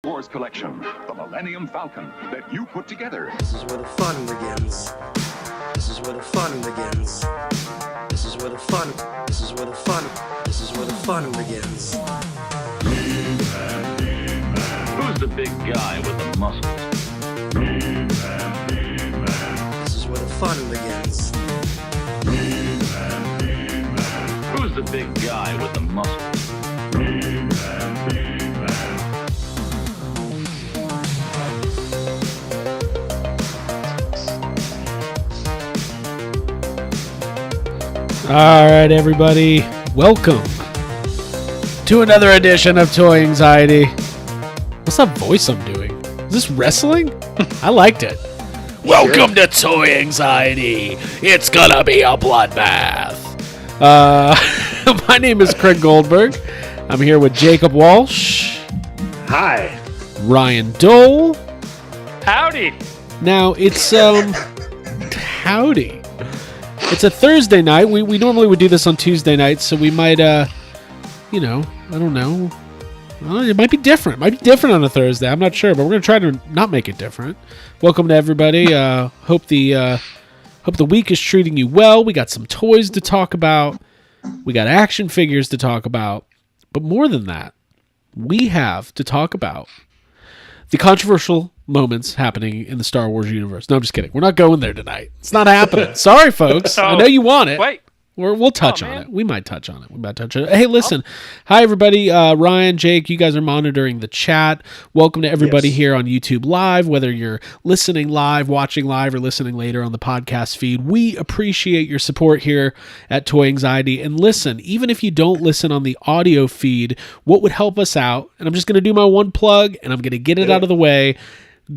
Wars collection, the Millennium Falcon that you put together. This is where the fun begins. This is where the fun begins. This is where the fun. This is where the fun. This is where the fun begins. Who's the big guy with the muscles? This is where the fun begins. Who's the big guy with the muscles? All right, everybody, welcome to another edition of Toy Anxiety. What's that voice I'm doing? Is this wrestling? I liked it. Welcome to Toy Anxiety. It's gonna be a bloodbath. My name is Craig Goldberg. I'm here with Jacob Walsh. Hi. Ryan Dole. Howdy. Now, it's, howdy. It's a Thursday night. We normally would do this on Tuesday nights, so we might, I don't know. It might be different. It might be different on a Thursday. I'm not sure, but we're going to try to not make it different. Welcome to everybody. Hope the week is treating you well. We got some toys to talk about. We got action figures to talk about. But more than that, we have to talk about the controversial moments happening in the Star Wars universe. No, I'm just kidding. We're not going there tonight. It's not happening. Sorry, folks. I know you want it. Wait. We'll touch on it. We might touch on it. Hey, listen. Hi, everybody. Ryan, Jake, you guys are monitoring the chat. Welcome to everybody here on YouTube Live, whether you're listening live, watching live, or listening later on the podcast feed. We appreciate your support here at Toy Anxiety. And listen, even if you don't listen on the audio feed, what would help us out, and I'm just going to do my one plug, and I'm going to get it out of the way.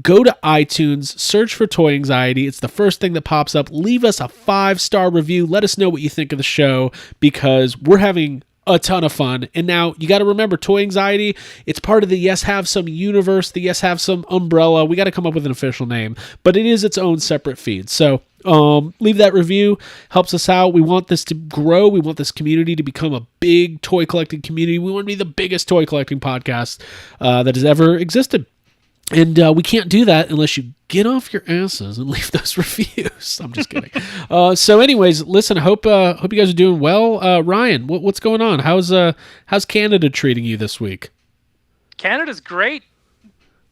Go to iTunes, search for Toy Anxiety. It's the first thing that pops up. Leave us a 5-star review. Let us know what you think of the show because we're having a ton of fun. And now you got to remember, Toy Anxiety, it's part of the Yes Have Some universe, the Yes Have Some umbrella. We got to come up with an official name, but it is its own separate feed. So leave that review. Helps us out. We want this to grow. We want this community to become a big toy collecting community. We want to be the biggest toy collecting podcast that has ever existed. And we can't do that unless you get off your asses and leave those reviews. I'm just kidding. So anyways, listen, I hope you guys are doing well. Ryan, what's going on? How's Canada treating you this week? Canada's great.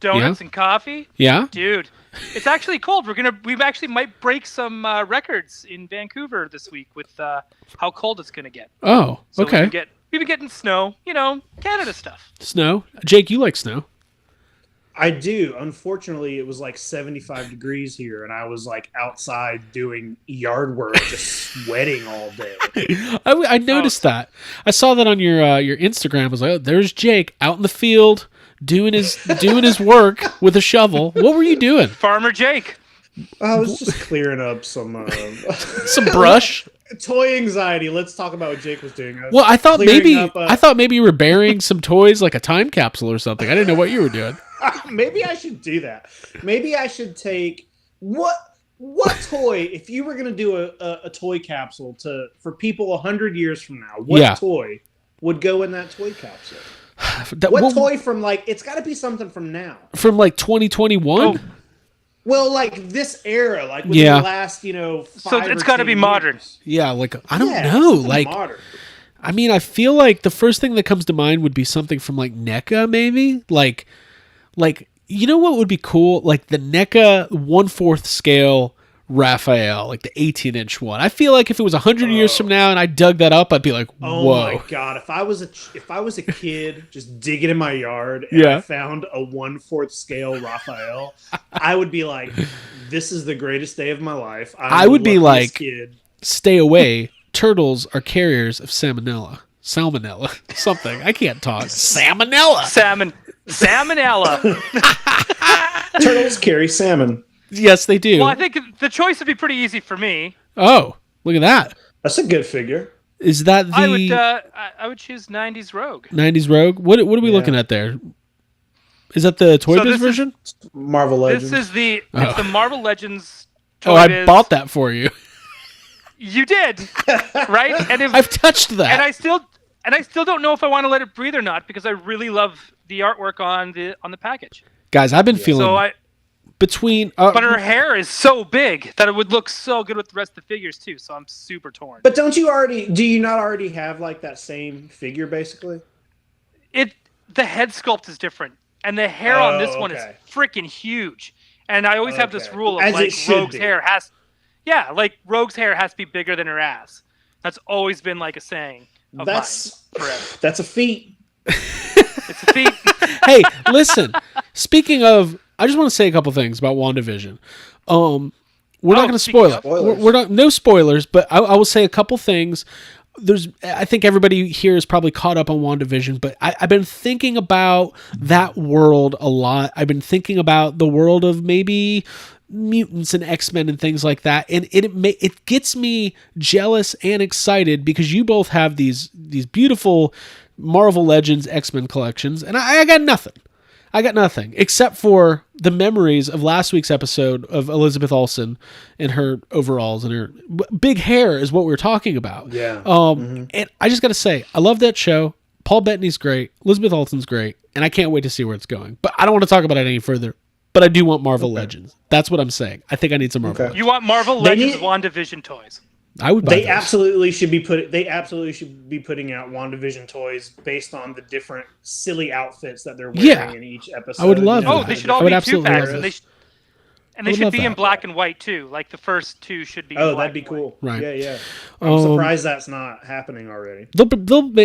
Donuts and coffee. Yeah? Dude, it's actually cold. We actually might break some records in Vancouver this week with how cold it's going to get. Oh, so okay. We've been getting snow, Canada stuff. Snow? Jake, you like snow? I do. Unfortunately, it was like 75 degrees here, and I was like outside doing yard work, just sweating all day. I noticed that. I saw that on your Instagram. I was like, oh, there's Jake out in the field doing his work with a shovel. What were you doing? Farmer Jake. I was just clearing up some some brush. Toy Anxiety. Let's talk about what Jake was doing. I thought maybe you were burying some toys like a time capsule or something. I didn't know what you were doing. Maybe I should do that. Maybe I should take what toy, if you were going to do a toy capsule for people 100 years from now, what toy would go in that toy capsule? What toy from it's got to be something from now. From 2021? Oh. Well, this era, within the last, 5 So it's got to be modern. Yeah, I don't know. Modern. I mean, I feel like the first thing that comes to mind would be something from NECA, maybe? You know what would be cool? The NECA 1/4 scale Raphael, the 18-inch one. I feel like if it was 100 years from now and I dug that up, I'd be like, whoa. Oh my God. If I was a kid just digging in my yard and I found a 1/4 scale Raphael, I would be like, this is the greatest day of my life. I would be like, kid. Stay away. Turtles are carriers of salmonella. Something. I can't talk. Salmonella. Salmonella. Turtles carry salmon. Yes, they do. Well, I think the choice would be pretty easy for me. Oh, look at that. That's a good figure. Is that the... I would choose 90s Rogue. 90s Rogue? What are we looking at there? Is that the Toy Biz version? Marvel Legends. It's the Marvel Legends Toy I Biz. bought that for you. You did, right? And I've touched that. And I still And I still don't know if I want to let it breathe or not because I really love the artwork on the package. Guys, I've been feeling between. But her hair is so big that it would look so good with the rest of the figures too. So I'm super torn. But do you not already have like that same figure basically? The head sculpt is different, and the hair on this one is freaking huge. And I always have this rule of As like Rogue's hair has to be bigger than her ass. That's always been like a saying of mine forever. That's a feat. It's a feat. Hey, listen. Speaking of, I just want to say a couple things about WandaVision. We're not going to spoil it. We're not no spoilers, but I will say a couple things. I think everybody here is probably caught up on WandaVision, but I've been thinking about that world a lot. I've been thinking about the world of maybe mutants and X-Men and things like that, and it gets me jealous and excited because you both have these beautiful Marvel Legends X-Men collections, and I got nothing. I got nothing except for the memories of last week's episode of Elizabeth Olsen and her overalls and her big hair is what we were talking about. Yeah. And I just got to say, I love that show. Paul Bettany's great. Elizabeth Olsen's great. And I can't wait to see where it's going. But I don't want to talk about it any further. But I do want Marvel Legends. That's what I'm saying. I think I need some Marvel Legends. You want Marvel Legends WandaVision toys? I would buy They those. absolutely should be putting out WandaVision toys based on the different silly outfits that they're wearing in each episode. I would love that. Oh, they should all be two-packs. And they should be in black and white too. Like the first two should be. Oh, that'd be cool. Right. Yeah. I'm surprised that's not happening already.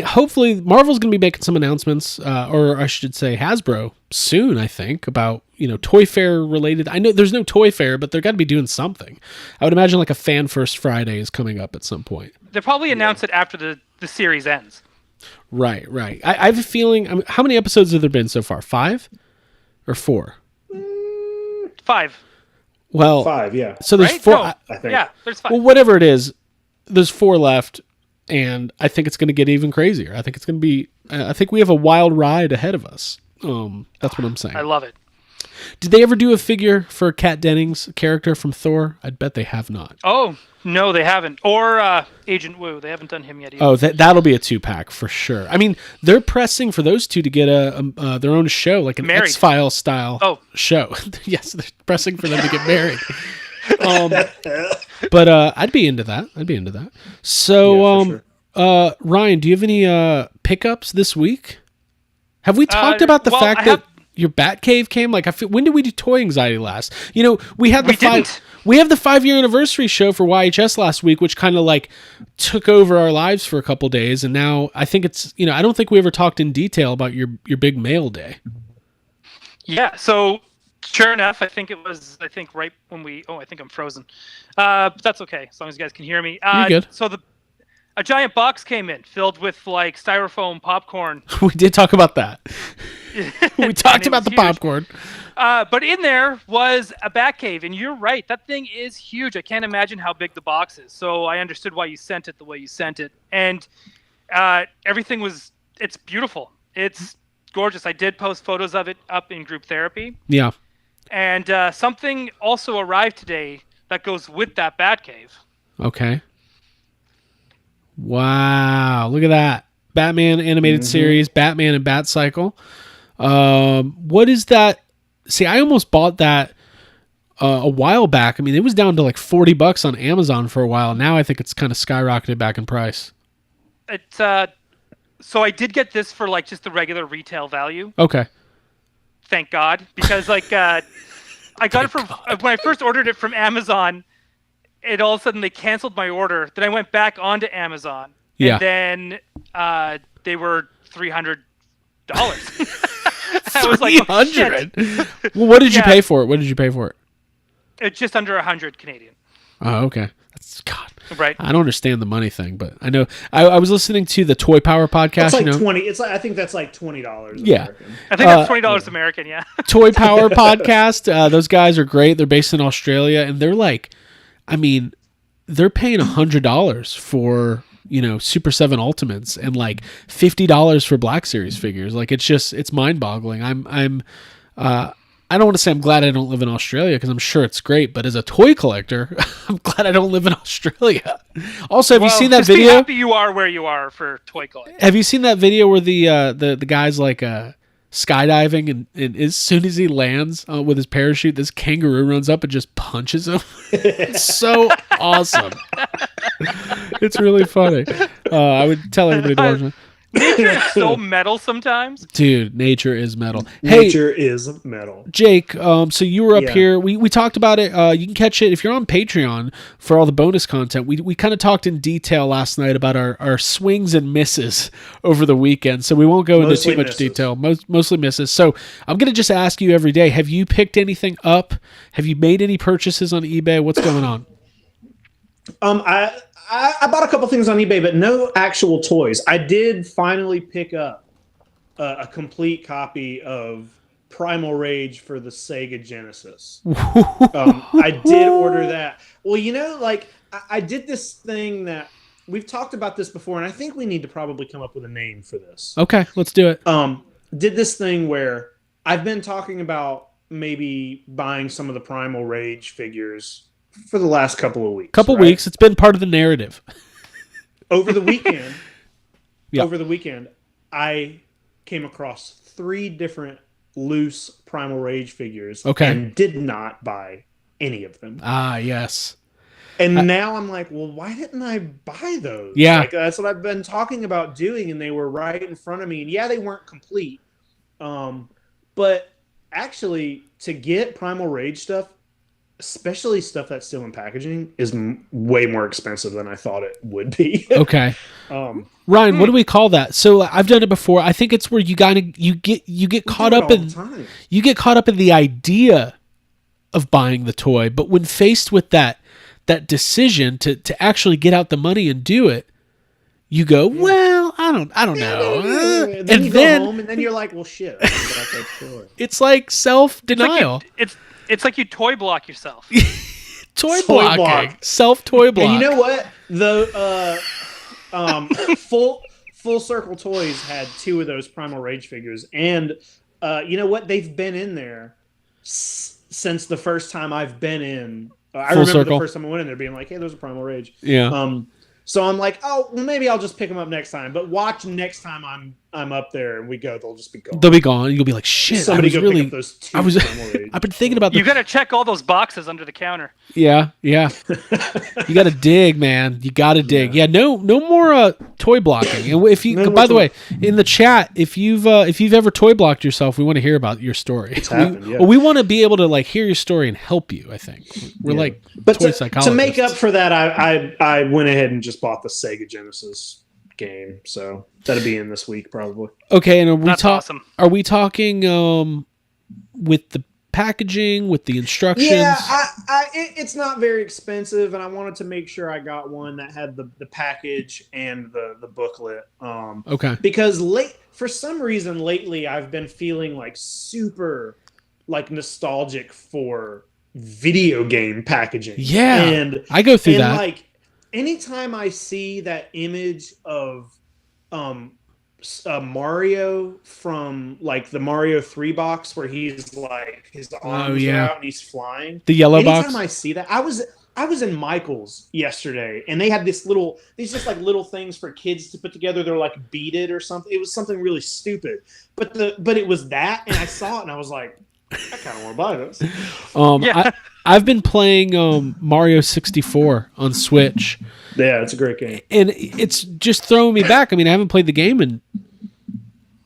Hopefully Marvel's going to be making some announcements, or I should say Hasbro soon. I think about Toy Fair related. I know there's no Toy Fair, but they're got to be doing something. I would imagine like a Fan First Friday is coming up at some point. They'll probably announce it after the series ends. Right. I have a feeling. How many episodes have there been so far? 5 or 4? 5. Well, 5, yeah. So there's 4. No, I think. Yeah, there's 5. Well, whatever it is, there's 4 left, and I think it's going to get even crazier. I think it's going to be. I think we have a wild ride ahead of us. That's what I'm saying. I love it. Did they ever do a figure for Kat Dennings' character from Thor? I'd bet they have not. Oh no, they haven't. Or Agent Woo, they haven't done him yet either. Oh, that'll be a 2-pack for sure. I mean, they're pressing for those two to get their own show, like an X-Files style show. Yes, they're pressing for them to get married. But I'd be into that. So, Ryan, do you have any pickups this week? Have we talked about the fact that your Batcave came? Like, when did we do Toy Anxiety last? We had we have the 5-year anniversary show for YHS last week, which kind of like took over our lives for a couple days, and now I think it's I don't think we ever talked in detail about your big mail day. Yeah, so sure enough, I think right when I think I'm frozen. But that's okay, as long as you guys can hear me. You're good. So a giant box came in filled with like styrofoam popcorn. We did talk about that. We talked about the popcorn. But in there was a Batcave, and you're right. That thing is huge. I can't imagine how big the box is. So I understood why you sent it the way you sent it. And everything it's beautiful. It's gorgeous. I did post photos of it up in group therapy. Yeah. And something also arrived today that goes with that Batcave. Okay. Wow. Look at that. Batman animated series, Batman and Bat Cycle. What is that? See, I almost bought that a while back. I mean, it was down to like $40 on Amazon for a while. Now I think it's kind of skyrocketed back in price. So I did get this for like just the regular retail value. Okay. Thank God, because like I got it from when I first ordered it from Amazon. It all of a sudden they canceled my order. Then I went back onto Amazon. Yeah. And then they were $300. I was like, $300. Well, what did you pay for it? What did you pay for it? It's just under 100 Canadian. Oh, okay. That's God. Right. I don't understand the money thing, but I know I was listening to the Toy Power podcast. It's like 20. It's like I think that's like $20. Yeah. American. I think that's $20 American. Yeah. Toy Power podcast. Those guys are great. They're based in Australia, and they're like, I mean, they're paying $100 for Super 7 Ultimates and like $50 for Black Series figures. Like it's mind boggling. I don't want to say I'm glad I don't live in Australia because I'm sure it's great, but as a toy collector, I'm glad I don't live in Australia. Also, have you seen that just video? Be happy you are where you are for toy collecting. Have you seen that video where the guy's like skydiving and as soon as he lands with his parachute, this kangaroo runs up and just punches him? It's so awesome. It's really funny. I would tell everybody to watch it. Nature is so metal sometimes. Dude, nature is metal. Nature is metal. Jake, so you were up here. We talked about it. You can catch it if you're on Patreon for all the bonus content. We kind of talked in detail last night about our swings and misses over the weekend, so we won't go into too much detail. Mostly misses. So I'm going to just ask you every day, have you picked anything up? Have you made any purchases on eBay? What's going on? I bought a couple things on eBay, but no actual toys. I did finally pick up a complete copy of Primal Rage for the Sega Genesis. I did order that. Well, I did this thing that we've talked about this before, and I think we need to probably come up with a name for this. Okay, let's do it. Did this thing where I've been talking about maybe buying some of the Primal Rage figures for the last couple of weeks. Weeks. It's been part of the narrative. Over the weekend, I came across 3 different loose Primal Rage figures and did not buy any of them. Ah, yes. And now I'm like, well, why didn't I buy those? Yeah. That's what I've been talking about doing, and they were right in front of me. And yeah, they weren't complete. But actually, to get Primal Rage stuff, especially stuff that's still in packaging, is way more expensive than I thought it would be. Okay. Ryan, what do we call that? So I've done it before. I think it's where you get caught up in the idea of buying the toy, but when faced with that decision to actually get out the money and do it, you go, well, I don't know. Then you go home and then you're like, well, shit. It's like self-denial. It's like you toy block yourself. Toy blocking. Self-toy block. And you know what? The Full Circle Toys had 2 of those Primal Rage figures. And you know what? They've been in there since the first time I've been in. I remember the first time I went in there being like, hey, those are Primal Rage. Yeah. So I'm like, oh, well, maybe I'll just pick them up next time. But watch next time I'm up there and we go, they'll just be gone. They'll be gone. You'll be like, shit. Somebody go pick up those 2 Primal Rage. I've been thinking about. You got to check all those boxes under the counter. Yeah. You got to dig, man. You got to dig. Yeah. No more toy blocking. And if you, by the way, in the chat, if you've ever toy blocked yourself, we want to hear about your story. It's happened. Yeah. We want to be able to like hear your story and help you. I think we're like toy psychologists. To make up for that, I went ahead and just bought the Sega Genesis game, so that'll be in this week probably. Okay, and awesome. Are we talking with the packaging, with the instructions? Yeah, it's not very expensive, and I wanted to make sure I got one that had the package and the booklet. Okay. Because for some reason lately, I've been feeling like super nostalgic for video game packaging. Yeah, and I go through that. Like anytime I see that image of Mario from like the Mario 3 box where he's like his arms are out and he's flying. The yellow box. Anytime I see that, I was in Michael's yesterday and they had these just like little things for kids to put together. They're like beaded or something. It was something really stupid, but it was that, and I saw it and I was like, I kind of want to buy this. I've been playing Mario 64 on Switch. Yeah, it's a great game. And it's just throwing me back. I mean, I haven't played the game in,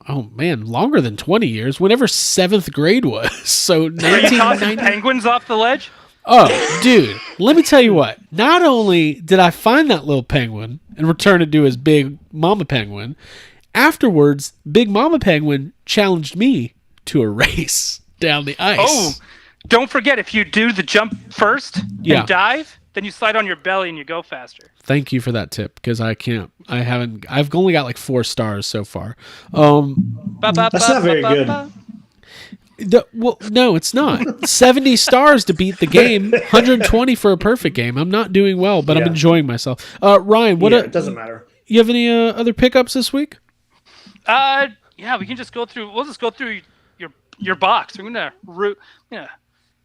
longer than 20 years, whenever 7th grade was. So 1990. Penguins off the ledge? Oh, dude, let me tell you what. Not only did I find that little penguin and return it to his big mama penguin, afterwards, Big Mama Penguin challenged me to a race down the ice. Oh, don't forget, if you do the jump first and dive, then you slide on your belly and you go faster. Thank you for that tip, because I've only got like 4 stars so far. That's not very good. Well, no, it's not. 70 stars to beat the game, 120 for a perfect game. I'm not doing well, but I'm enjoying myself. Ryan, it doesn't matter. You have any other pickups this week? Yeah, we can just go through. We'll just go through your box. I'm gonna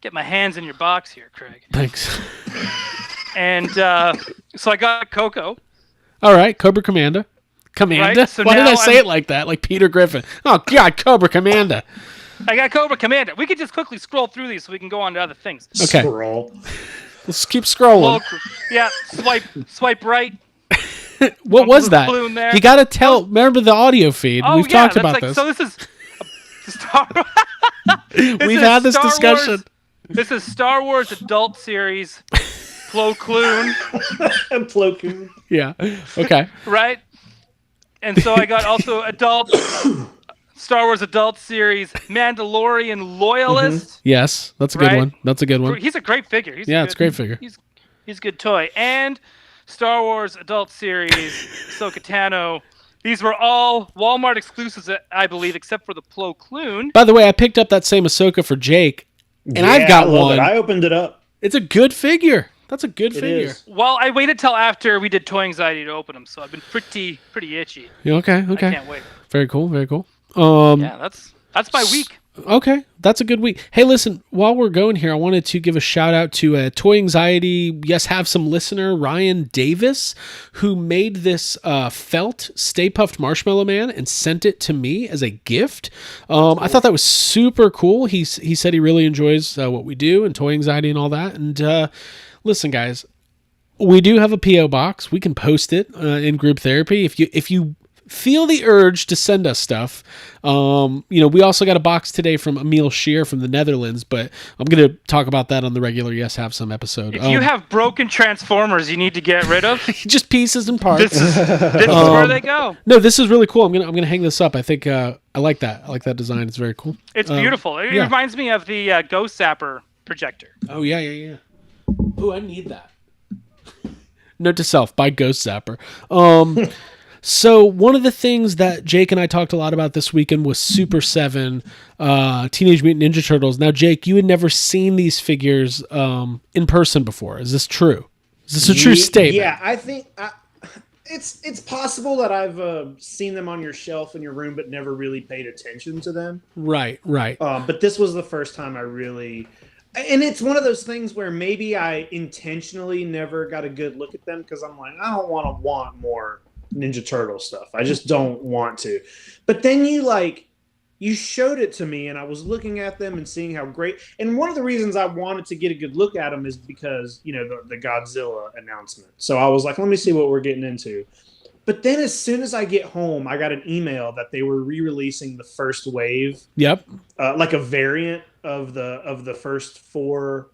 get my hands in your box here, Craig. Thanks. And so I got Coco. All right, Cobra Commander. Commander? Right, so Why did now I say it like that? Like Peter Griffin. Oh, God, Cobra Commander. I got Cobra Commander. We could just quickly scroll through these so we can go on to other things. Okay. Scroll. Let's keep scrolling. Yeah, swipe right. What was that? balloon there. You got to tell. Remember the audio feed. We've talked about this. So this is Star. We've had this discussion. This is Star Wars Adult Series. Plo Koon. And Plo Koon. Yeah. Okay. Right. And so I got also Star Wars Adult Series Mandalorian Loyalist. Yes, that's a good Right? one. That's a good one. He's a great figure. It's a great figure. He's a good toy. And Star Wars Adult Series Ahsoka Tano. These were all Walmart exclusives, I believe, except for the Plo Koon. By the way, I picked up that same Ahsoka for Jake, and I've got I love one. it. I opened it up. It's a good figure. That's a good It figure. is. Well, I waited till after we did Toy Anxiety to open them, so I've been pretty itchy. Yeah, okay. I can't wait. Very cool. Very cool. Yeah, that's my week. Okay, that's a good week. Hey, listen, while we're going here, I wanted to give a shout out to Toy Anxiety, Have Some listener, Ryan Davis, who made this felt Stay Puft Marshmallow Man and sent it to me as a gift. Cool. I thought that was super cool. He said he really enjoys what we do and Toy Anxiety and all that. And listen, guys, we do have a P.O. box. We can post it in group therapy. If you feel the urge to send us stuff. We also got a box today from Emil Scheer from the Netherlands, but I'm going to talk about that on the regular Have Some episode. If you have broken Transformers you need to get rid of, just pieces and parts. This is where they go. No, this is really cool. I'm gonna hang this up. I think I like that. I like that design. It's very cool. It's beautiful. It reminds me of the Ghost Zapper projector. Oh yeah. Oh, I need that. Note to self: buy Ghost Zapper. So one of the things that Jake and I talked a lot about this weekend was Super7, Teenage Mutant Ninja Turtles. Now, Jake, you had never seen these figures in person before. Is this true? Is this a true statement? Yeah, I think it's possible that I've seen them on your shelf in your room, but never really paid attention to them. Right. But this was the first time I really... And it's one of those things where maybe I intentionally never got a good look at them because I'm like, I don't want more Ninja Turtle stuff. I just don't want to. But then you showed it to me and I was looking at them and seeing how great. And one of the reasons I wanted to get a good look at them is because, the Godzilla announcement. So I was like, let me see what we're getting into. But then as soon as I get home, I got an email that they were re-releasing the first wave. Yep. Like a variant of the first four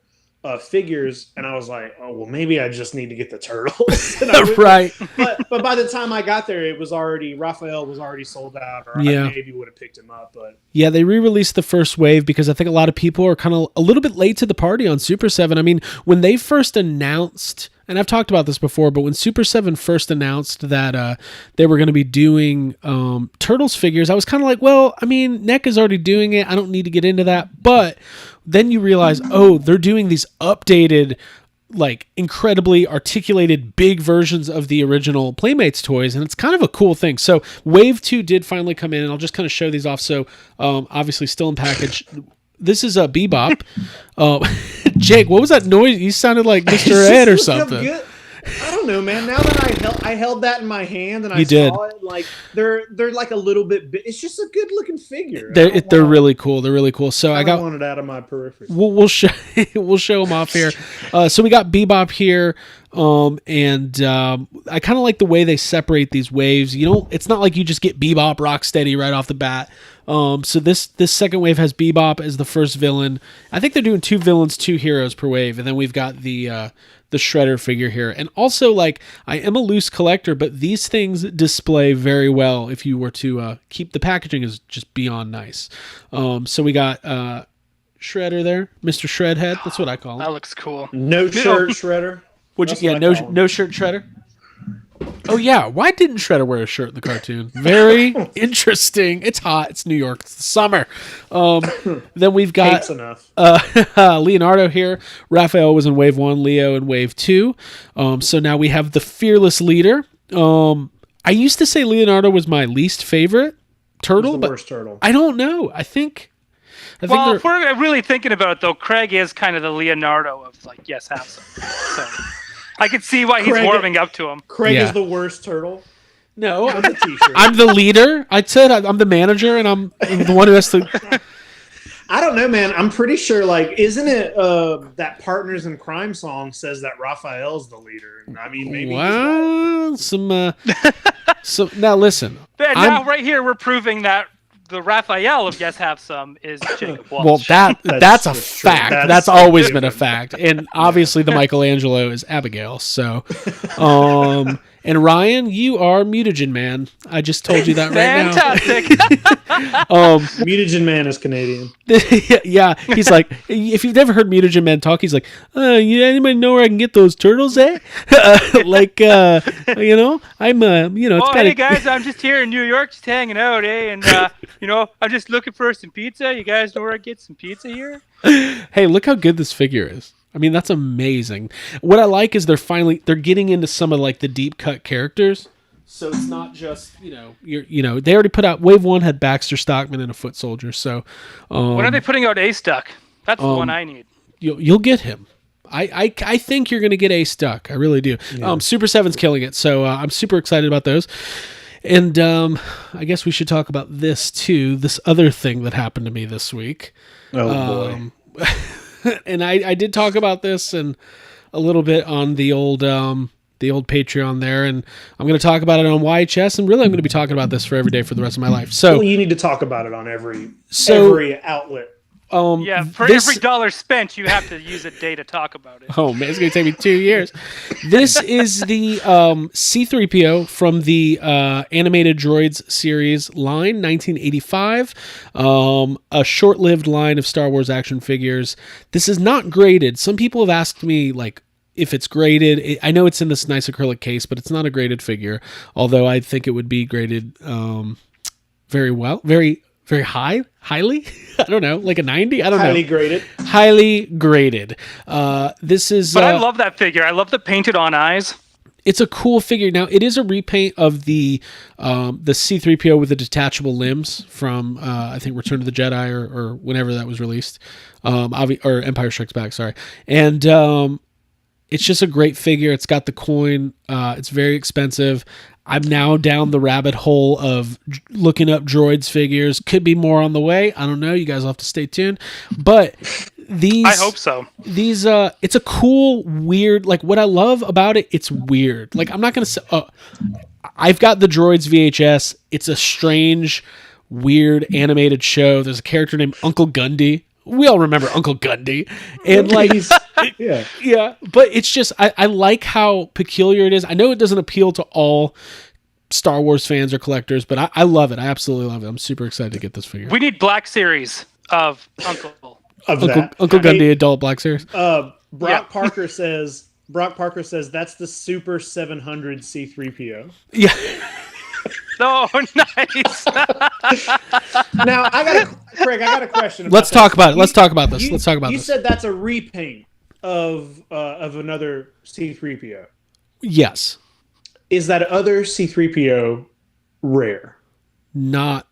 figures, and I was like, oh well, maybe I just need to get the turtles. Right. But by the time I got there, Raphael was already sold out, or I maybe would have picked him up. But yeah, they re-released the first wave because I think a lot of people are kind of a little bit late to the party on Super7. I mean, when they first announced, and I've talked about this before, but when Super7 first announced that they were going to be doing Turtles figures, I was kind of like, well, I mean, NEC is already doing it. I don't need to get into that. But then you realize, they're doing these updated, like incredibly articulated big versions of the original Playmates toys, and it's kind of a cool thing. So Wave 2 did finally come in, and I'll just kind of show these off. So obviously still in package. This is a Bebop. Jake, what was that noise? You sounded like Mr. Ed or something. Good. I don't know, man. Now that I held that in my hand and I saw it, like they're like a little bit. It's just a good looking figure. They're really cool. They're really cool. So I want it out of my periphery. We'll show them off here. So we got Bebop here. And I kind of like the way they separate these waves. It's not like you just get Bebop Rocksteady right off the bat. So this second wave has Bebop as the first villain. I think they're doing 2 villains, 2 heroes per wave, and then we've got the Shredder figure here. And also, like, I am a loose collector, but these things display very well if you were to keep the packaging is just beyond nice. So we got Shredder there, Mr. Shredhead. That's what I call him. That looks cool. No shirt Shredder. No shirt Shredder. Oh yeah, why didn't Shredder wear a shirt in the cartoon? Very interesting. It's hot. It's New York. It's the summer. Then we've got Leonardo here. Raphael was in Wave 1, Leo in Wave 2. So now we have the Fearless Leader. I used to say Leonardo was my least favorite turtle, the but worst turtle. I don't know. I think I think Well, if we're really thinking about it, though, Craig is kind of the Leonardo of, like, yes, have some. So I could see why he's Craig- warming up to him. Craig Yeah. is the worst turtle. no, On the t-shirt. I'm the leader. I said I'm the manager, and I'm the one who has to. I don't know, man. I'm pretty sure, like, isn't it that Partners in Crime song says that Raphael's the leader? And I mean, maybe he's right. Well, some. Now listen. And I'm- now, right here, we're proving that the Raphael of Yes Have Some is Jacob Walsh. Well, that's a true. fact. That's That's so always different. been a fact. And obviously the Michelangelo is Abigail. So, and Ryan, you are Mutagen Man. I just told you that right Fantastic. Mutagen Man is Canadian. now. Yeah, he's like, if you've never heard Mutagen Man talk, he's like, anybody know where I can get those turtles, eh? I'm, it's Oh, got hey guys, I'm just here in New York, just hanging out, eh? And I'm just looking for some pizza. You guys know where I get some pizza here? Hey, look how good this figure is. I mean, that's amazing. What I like is they're getting into some of like the deep cut characters. So it's not just, they already put out Wave 1 had Baxter Stockman and a Foot Soldier. So When are they putting out A-Stuck? That's the one I need. you'll get him. I think you're going to get A-Stuck. I really do. Yeah. Super 7's killing it. So I'm super excited about those. And I guess we should talk about this too. This other thing that happened to me this week. Oh, boy. And I did talk about this and a little bit on the old Patreon there, and I'm going to talk about it on YHS, and really I'm going to be talking about this for every day for the rest of my life. So Well, you need to talk about it on every outlet. Yeah, for every dollar spent, you have to use a day to talk about it. Oh man, it's going to take me 2 years. This is the C-3PO from the animated Droids series line, 1985. A short-lived line of Star Wars action figures. This is not graded. Some people have asked me, like, if it's graded. I know it's in this nice acrylic case, but it's not a graded figure, although I think it would be graded very well. Very highly? I don't know, like a 90? I don't know. Highly graded. Highly graded. This is... But I love that figure. I love the painted on eyes. It's a cool figure. Now, it is a repaint of the C-3PO with the detachable limbs from, I think, Return of the Jedi or whenever that was released. Or Empire Strikes Back, sorry. And it's just a great figure. It's got the coin. It's very expensive. I'm now down the rabbit hole of looking up Droids figures. Could be more on the way. I don't know. You guys will have to stay tuned. But these... I hope so. These, it's a cool, weird... Like, what I love about it, it's weird. Like, I'm not going to say... I've got the Droids VHS. It's a strange, weird animated show. There's a character named Uncle Gundy. We all remember Uncle Gundy. And, like... Yeah. Yeah, but it's just I like how peculiar it is. I know it doesn't appeal to all Star Wars fans or collectors, but I love it. I absolutely love it. I'm super excited to get this figure. We need Black Series of Uncle. Uncle Gundy adult Black Series. Brock Parker says that's the Super 700 C-3PO. Yeah. Oh, nice. Now, Craig, I got a question. Let's talk about it. Let's talk about this. Let's talk about this. You this. said that's a repaint of another C-3PO. Yes. Is that other C-3PO rare? Not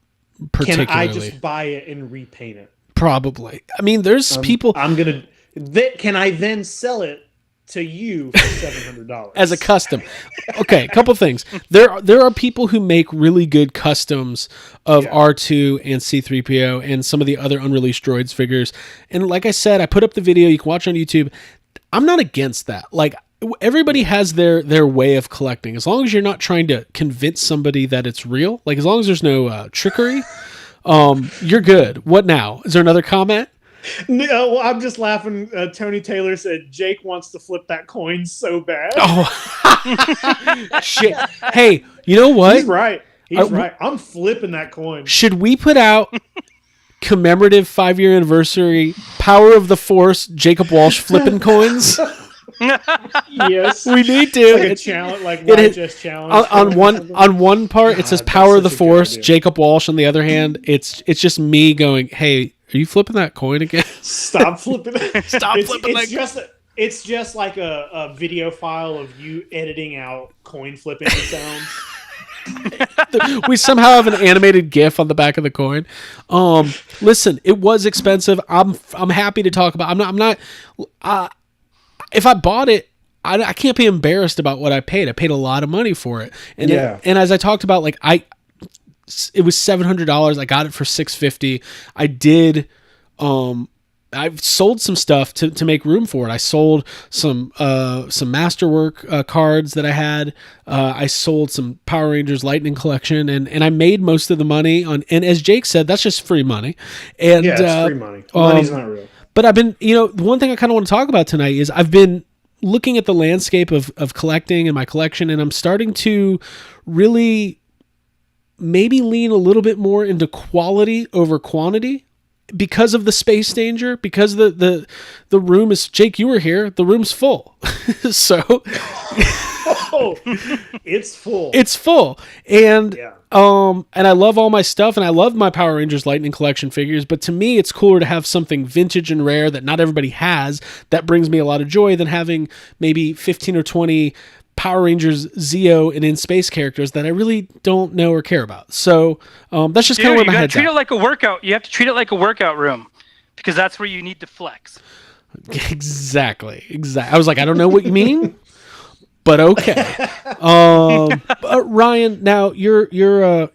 particularly. Can I just buy it and repaint it? Probably. I mean, there's people... Can I then sell it to you for $700 as a custom? Okay, a couple things. There are people who make really good customs of R2 and C-3PO and some of the other unreleased Droids figures. And like I said, I put up the video. You can watch on YouTube. I'm not against that. Like, everybody has their way of collecting. As long as you're not trying to convince somebody that it's real, like as long as there's no trickery, you're good. What now? Is there another comment? No, well, I'm just laughing. Tony Taylor said Jake wants to flip that coin so bad. Oh, shit. Hey, you know what? He's right. He's right. I'm flipping that coin. Should we put out commemorative 5-year anniversary Power of the Force Jacob Walsh flipping coins? Yes, we need to. Like a challenge, like YHS challenge. On one part, it says Power of the such a good Force idea. Jacob Walsh. On the other hand, it's just me going, "Hey, are you flipping that coin again?" Stop flipping it. Stop flipping that. It's just like a video file of you editing out coin flipping sounds. We somehow have an animated GIF on the back of the coin. Listen, it was expensive. I'm happy to talk about. I'm not. If I bought it, I can't be embarrassed about what I paid. I paid a lot of money for it, and and as I talked about, like it was $700. I got it for $650. I did. I've sold some stuff to make room for it. I sold some Masterwork cards that I had. I sold some Power Rangers Lightning Collection, and I made most of the money on. And as Jake said, that's just free money. And it's free money. Money's not real. But I've been, the one thing I kind of want to talk about tonight is I've been looking at the landscape of collecting and my collection, and I'm starting to really maybe lean a little bit more into quality over quantity. Because of the space danger, because the room is, Jake, you were here, the room's full. So it's full. It's full. And and I love all my stuff, and I love my Power Rangers Lightning Collection figures, but to me it's cooler to have something vintage and rare that not everybody has that brings me a lot of joy than having maybe 15 or 20 Power Rangers Zeo and in space characters that I really don't know or care about. So that's just kind of where my head's at. Treat it like a workout. You have to treat it like a workout room because that's where you need to flex. Exactly. I was like, I don't know what you mean, but okay. Ryan, now you're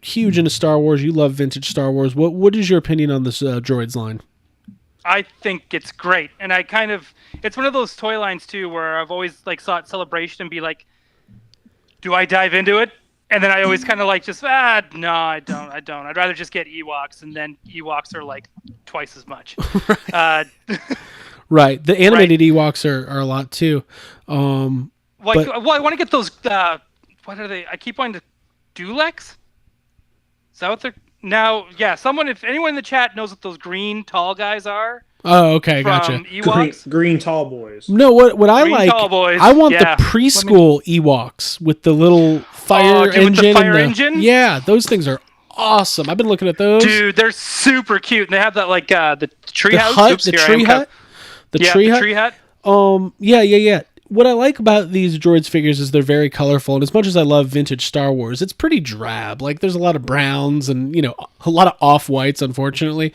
huge into Star Wars. You love vintage Star Wars. What is your opinion on this Droids line? I think it's great, and it's one of those toy lines too where I've always like saw it Celebration and be like, do I dive into it? And then I always kind of like just no, I don't. I'd rather just get Ewoks, and then Ewoks are like twice as much. Right. The animated Ewoks are a lot too. I want to get those. What are they? I keep wanting to Dulex. Is that what they're? Now, if anyone in the chat knows what those green tall guys are. Oh, okay, gotcha. Ewoks? Green tall boys. No, what I green like, tall boys. I want the preschool Ewoks with the little fire engine. With the fire engine? Yeah, those things are awesome. I've been looking at those. Dude, they're super cute. And they have that the tree house. The tree hut. The tree hut. Yeah. What I like about these Droids figures is they're very colorful, and as much as I love vintage Star Wars, it's pretty drab. Like there's a lot of browns and a lot of off-whites, unfortunately.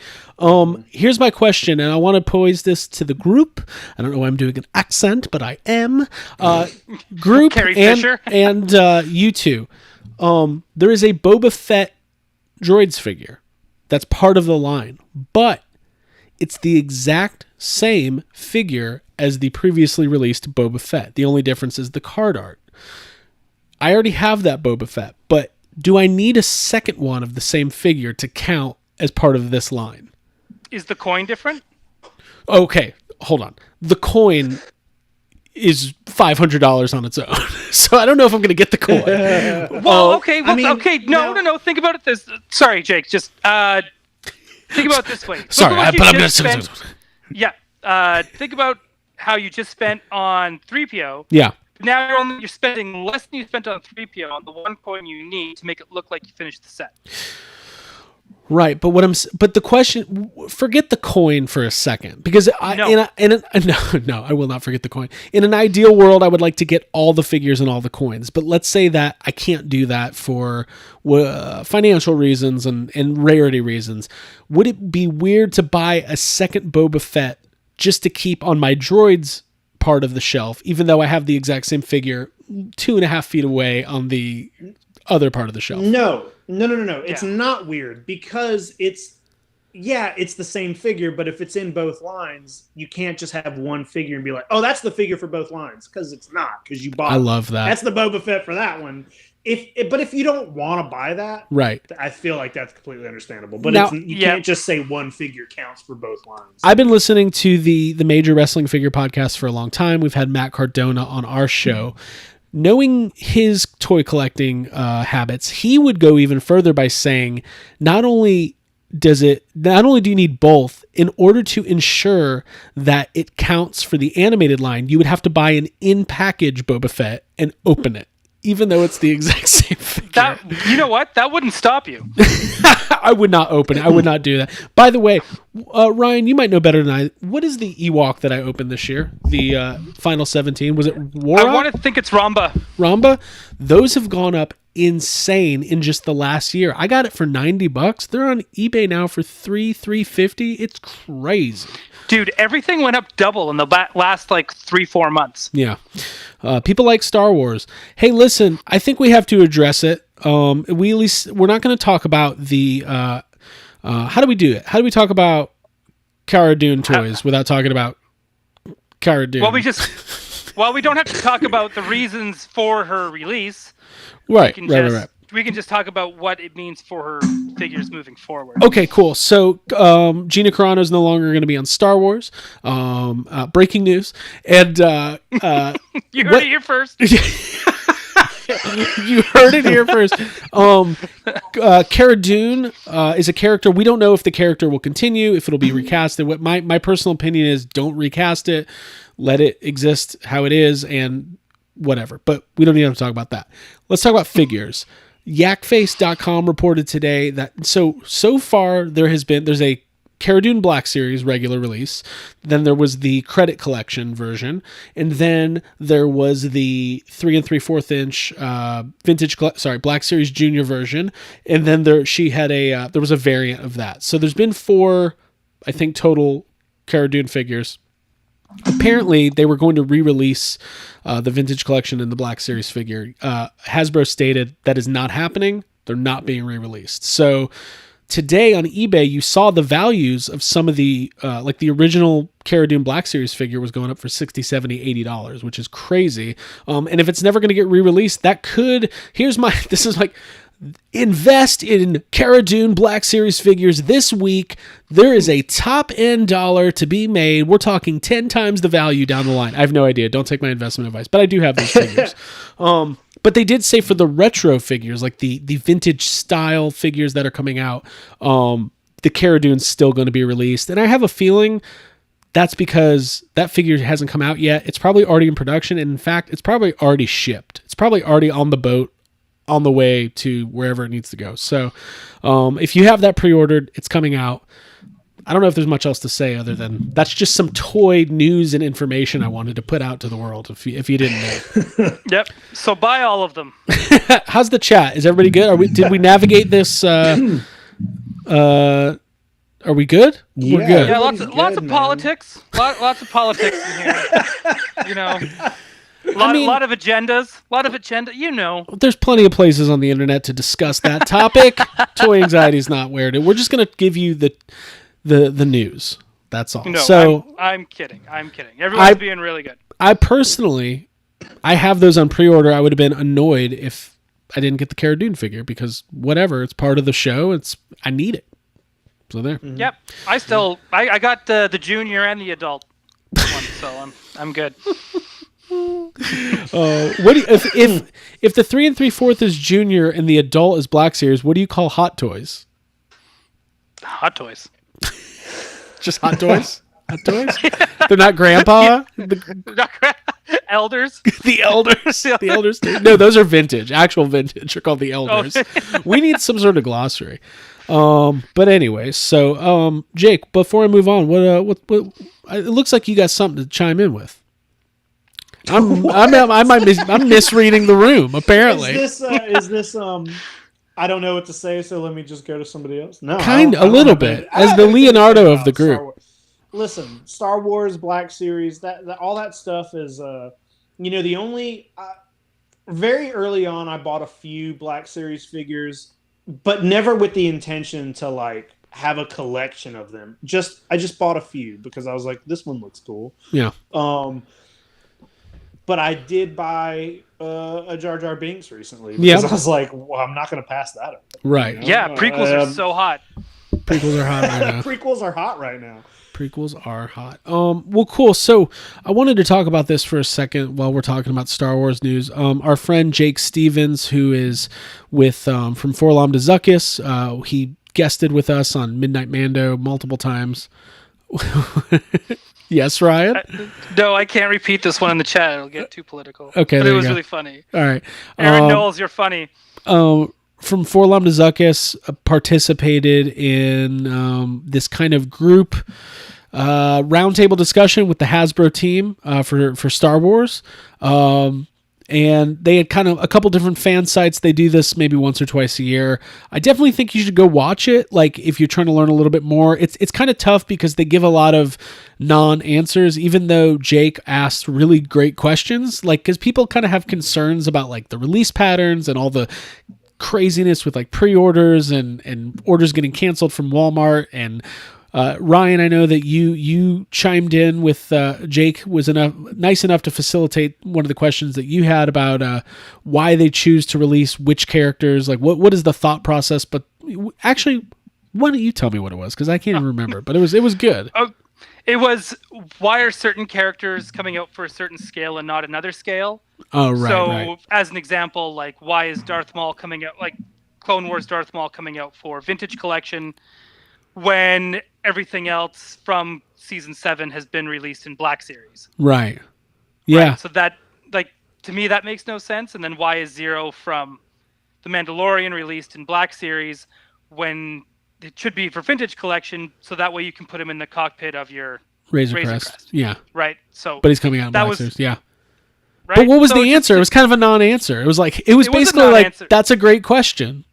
Here's my question, and I want to pose this to the group. I don't know why I'm doing an accent, but I am. Group Carrie Fisher and you two. There is a Boba Fett Droids figure that's part of the line, but it's the exact same figure as the previously released Boba Fett. The only difference is the card art. I already have that Boba Fett, but do I need a second one of the same figure to count as part of this line? Is the coin different? Okay, hold on. The coin is $500 on its own, so I don't know if I'm going to get the coin. No. Think about it this. Sorry, Jake. Just think about it this way. Sorry, think about how you just spent on 3PO. Yeah. Now you're spending less than you spent on 3PO on the one coin you need to make it look like you finished the set. Right, but the question, forget the coin for a second, because I will not forget the coin. In an ideal world, I would like to get all the figures and all the coins, but let's say that I can't do that for financial reasons and rarity reasons. Would it be weird to buy a second Boba Fett just to keep on my Droids part of the shelf, even though I have the exact same figure 2.5 feet away on the other part of the shelf? No. It's not weird because it's the same figure, but if it's in both lines, you can't just have one figure and be like, oh, that's the figure for both lines, because it's not, because you bought. I love that. That's the Boba Fett for that one. But if you don't want to buy that, right, I feel like that's completely understandable. But you can't just say one figure counts for both lines. I've been listening to the Major Wrestling Figure podcast for a long time. We've had Matt Cardona on our show. Knowing his toy collecting habits, he would go even further by saying, not only do you need both, in order to ensure that it counts for the animated line, you would have to buy an in-package Boba Fett and open it, even though it's the exact same figure. You know what? That wouldn't stop you. I would not open it. I would not do that. By the way, Ryan, you might know better than I. What is the Ewok that I opened this year? The Final 17? Was it Warok? I want to think it's Ramba. Ramba? Those have gone up insane in just the last year. I got it for $90. They're on eBay now for $350. It's crazy. Dude, everything went up double in the last like 3-4 months. Yeah. People like Star Wars. Hey, listen, I think we have to address it. We're not going to talk about the how do we do it? How do we talk about Cara Dune toys without talking about Cara Dune? Well, we don't have to talk about the reasons for her release. Right. We can just talk about what it means for her figures moving forward. Okay, cool. So Gina Carano is no longer going to be on Star Wars. Breaking news. And you heard it here first. You heard it here first. Cara Dune is a character. We don't know if the character will continue, if it'll be recasted. What my personal opinion is, don't recast it. Let it exist how it is and whatever. But we don't need to talk about that. Let's talk about figures. Yakface.com reported today that so far there's a Cara Dune Black Series regular release, then there was the credit collection version, and then there was the 3 3/4 inch Black Series Junior version, and then there was a variant of that. So there's been 4, I think, total Cara Dune figures. Apparently, they were going to re-release the Vintage Collection and the Black Series figure. Hasbro stated that is not happening. They're not being re-released. So today on eBay, you saw the values of some of the, like the original Cara Dune Black Series figure was going up for $60, $70, $80, which is crazy. And if it's never going to get re-released, invest in Cara Dune Black Series figures this week. There is a top end dollar to be made. We're talking 10 times the value down the line. I have no idea. Don't take my investment advice, but I do have those figures. But they did say for the retro figures, like the vintage style figures that are coming out, the Cara Dune's still going to be released. And I have a feeling that's because that figure hasn't come out yet. It's probably already in production. And in fact, it's probably already shipped. It's probably already on the boat, on the way to wherever it needs to go. So if you have that pre-ordered, it's coming out. I don't know if there's much else to say other than that's just some toy news and information I wanted to put out to the world if you didn't know. Yep. So buy all of them. How's the chat? Is everybody good? Did we navigate this? Are we good? Yeah, we're good. Yeah, lots of politics. Lots of politics in here. You know. A lot of agendas. There's plenty of places on the internet to discuss that topic. Toy anxiety is not where it is. We're just going to give you the news. That's all. No, so I'm kidding. Everyone's being really good. I personally, I have those on pre-order. I would have been annoyed if I didn't get the Cara Dune figure because whatever, it's part of the show. I need it. So there. Mm-hmm. Yep. I got the junior and the adult one, so I'm good. What do you, if the 3 3/4 is junior and the adult is Black Series, what do you call hot toys? Hot toys. Just hot toys? Hot toys? They're not grandpa? Elders? The elders? The elders? No, those are vintage. Actual vintage are called the elders. Oh. We need some sort of glossary. But anyway, so Jake, before I move on, what it looks like you got something to chime in with. I'm misreading the room. Apparently, is this I don't know what to say, so let me just go to somebody else. No, a little bit as the Leonardo of the group. Listen, Star Wars Black Series, that all that stuff is, the only. Very early on, I bought a few Black Series figures, but never with the intention to like have a collection of them. I just bought a few because I was like, this one looks cool. Yeah. But I did buy a Jar Jar Binks recently because I was like, well, I'm not going to pass that up. Right. You know? Yeah, prequels are so hot. Prequels are hot right now. Prequels are hot right now. Prequels are hot. Well, cool. So I wanted to talk about this for a second while we're talking about Star Wars news. Our friend Jake Stevens, who is with From Forlom to Zuckus, he guested with us on Midnight Mando multiple times. Yes, Ryan? No, I can't repeat this one in the chat. It'll get too political. Okay, but there it was you go. really funny. All right. Aaron Knowles, you're funny. From Forlom to Zuckus participated in this kind of group roundtable discussion with the Hasbro team for Star Wars. And they had kind of a couple different fan sites. They do this maybe once or twice a year. I definitely think you should go watch it. Like if you're trying to learn a little bit more, it's kind of tough because they give a lot of non-answers, even though Jake asked really great questions. Like, cause people kind of have concerns about like the release patterns and all the craziness with like pre-orders and orders getting canceled from Walmart. And Ryan, I know that you chimed in with Jake was nice enough to facilitate one of the questions that you had about why they choose to release which characters. Like what is the thought process? But actually, why don't you tell me what it was? Because I can't even remember. But it was good. It was, why are certain characters coming out for a certain scale and not another scale? Oh, right. So, right. as an example, like why is Darth Maul coming out, like Clone Wars Darth Maul coming out for Vintage Collection when everything else from Season 7 has been released in Black Series? Right. Yeah. Right? So that, like, to me, that makes no sense. And then why is Zero from The Mandalorian released in Black Series when it should be for Vintage Collection, so that way you can put him in the cockpit of your Razor Crest. Yeah. Right. So but he's coming out in Black Series. Yeah. Right? But what was the answer? It was kind of a non-answer. It was like, it was basically like, that's a great question.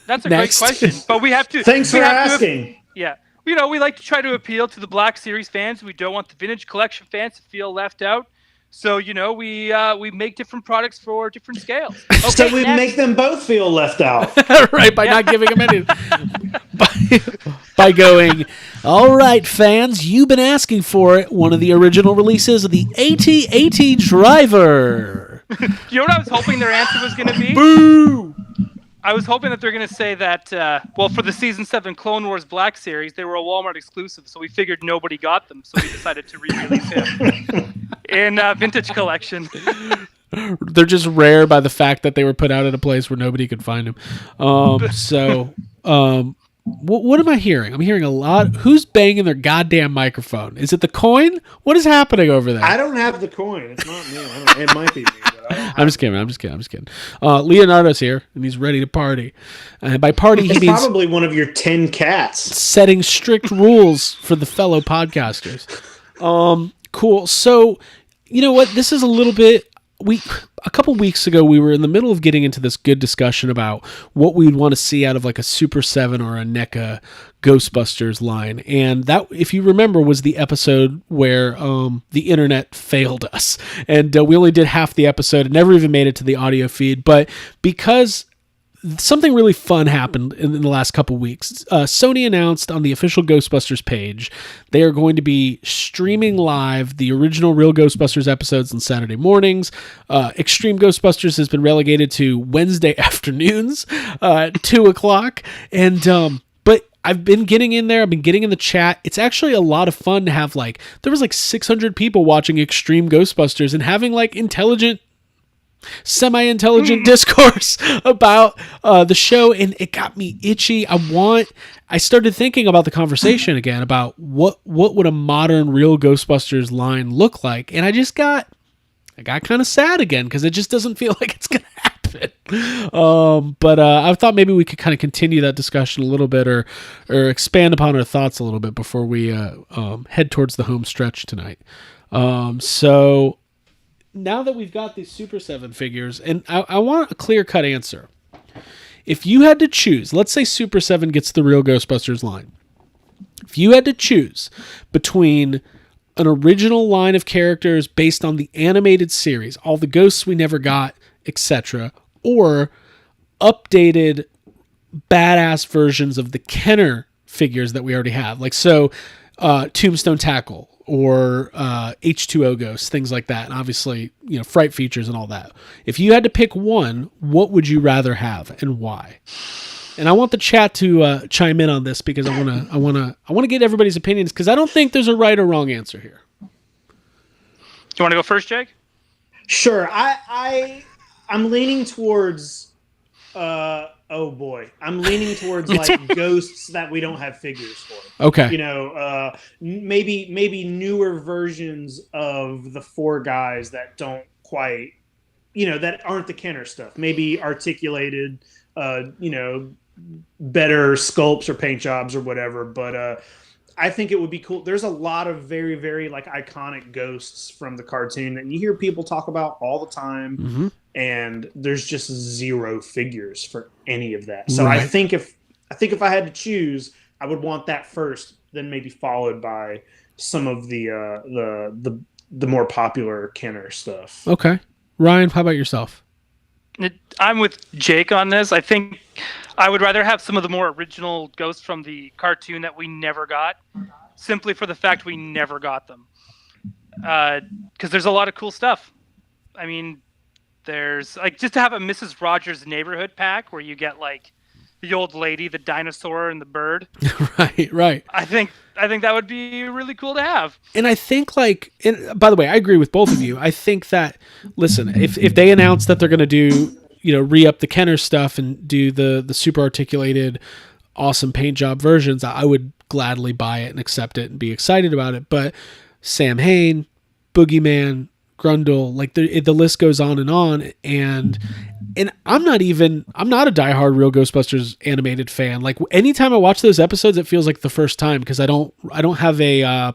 That's a great question. But we have to... Thanks for asking. Yeah. You know, we like to try to appeal to the Black Series fans. We don't want the Vintage Collection fans to feel left out. So, you know, we make different products for different scales. Okay, so we make them both feel left out. Right, by not giving them any... by going, all right, fans, you've been asking for it. One of the original releases of the AT-AT Driver. You know what I was hoping their answer was going to be? Boo! I was hoping that they're going to say that, well, for the Season 7 Clone Wars Black Series, they were a Walmart exclusive, so we figured nobody got them, so we decided to re-release him in Vintage Collection. They're just rare by the fact that they were put out at a place where nobody could find them. What am I hearing? I'm hearing a lot. Who's banging their goddamn microphone? Is it the coin? What is happening over there? I don't have the coin. It's not me. It might be me. I'm just kidding. Leonardo's here, and he's ready to party. And by party, he means probably one of your 10 cats. Setting strict rules for the fellow podcasters. Cool. So, you know what? This is a little bit... A couple weeks ago, we were in the middle of getting into this good discussion about what we'd want to see out of like a Super 7 or a NECA Ghostbusters line. And that, if you remember, was the episode where the internet failed us. And we only did half the episode and never even made it to the audio feed. But because something really fun happened in the last couple weeks. Sony announced on the official Ghostbusters page they are going to be streaming live the original Real Ghostbusters episodes on Saturday mornings. Extreme Ghostbusters has been relegated to Wednesday afternoons, 2 o'clock. And but I've been getting in there. I've been getting in the chat. It's actually a lot of fun to have there was 600 people watching Extreme Ghostbusters and having semi-intelligent discourse about the show, and it got me itchy. I started thinking about the conversation again about what would a modern Real Ghostbusters line look like, and I got kind of sad again because it just doesn't feel like it's gonna happen. But I thought maybe we could kind of continue that discussion a little bit or expand upon our thoughts a little bit before we head towards the home stretch tonight. So now that we've got these Super 7 figures, and I want a clear-cut answer. If you had to choose, let's say Super 7 gets the Real Ghostbusters line. If you had to choose between an original line of characters based on the animated series, all the ghosts we never got, etc., or updated badass versions of the Kenner figures that we already have, Tombstone Tackle, or H2O ghosts, things like that, and obviously, fright features and all that. If you had to pick one, what would you rather have and why? And I want the chat to chime in on this because I want to get everybody's opinions because I don't think there's a right or wrong answer here. Do you want to go first, Jake? Sure. I'm leaning towards oh boy, I'm leaning towards ghosts that we don't have figures for. Okay. Maybe newer versions of the 4 guys that don't quite, that aren't the Kenner stuff. Maybe articulated, better sculpts or paint jobs or whatever. But I think it would be cool. There's a lot of very, very like iconic ghosts from the cartoon that you hear people talk about all the time, and there's just zero figures for any of that. So Right. I think if I had to choose, I would want that first, then maybe followed by some of the more popular Kenner stuff. Okay. Ryan, how about yourself? I'm with Jake on this. I think I would rather have some of the more original ghosts from the cartoon that we never got, simply for the fact we never got them. Because there's a lot of cool stuff. I mean, there's like just to have a Mrs. Rogers Neighborhood pack where you get like the old lady, the dinosaur, and the bird. Right. I think that would be really cool to have. And I think by the way, I agree with both of you. I think that, listen, if they announce that they're going to do, re-up the Kenner stuff and do the super articulated, awesome paint job versions, I would gladly buy it and accept it and be excited about it. But Sam Hain, Boogeyman, Grundle, like the list goes on, and I'm not a diehard Real Ghostbusters animated fan. Like anytime I watch those episodes, it feels like the first time because I don't have a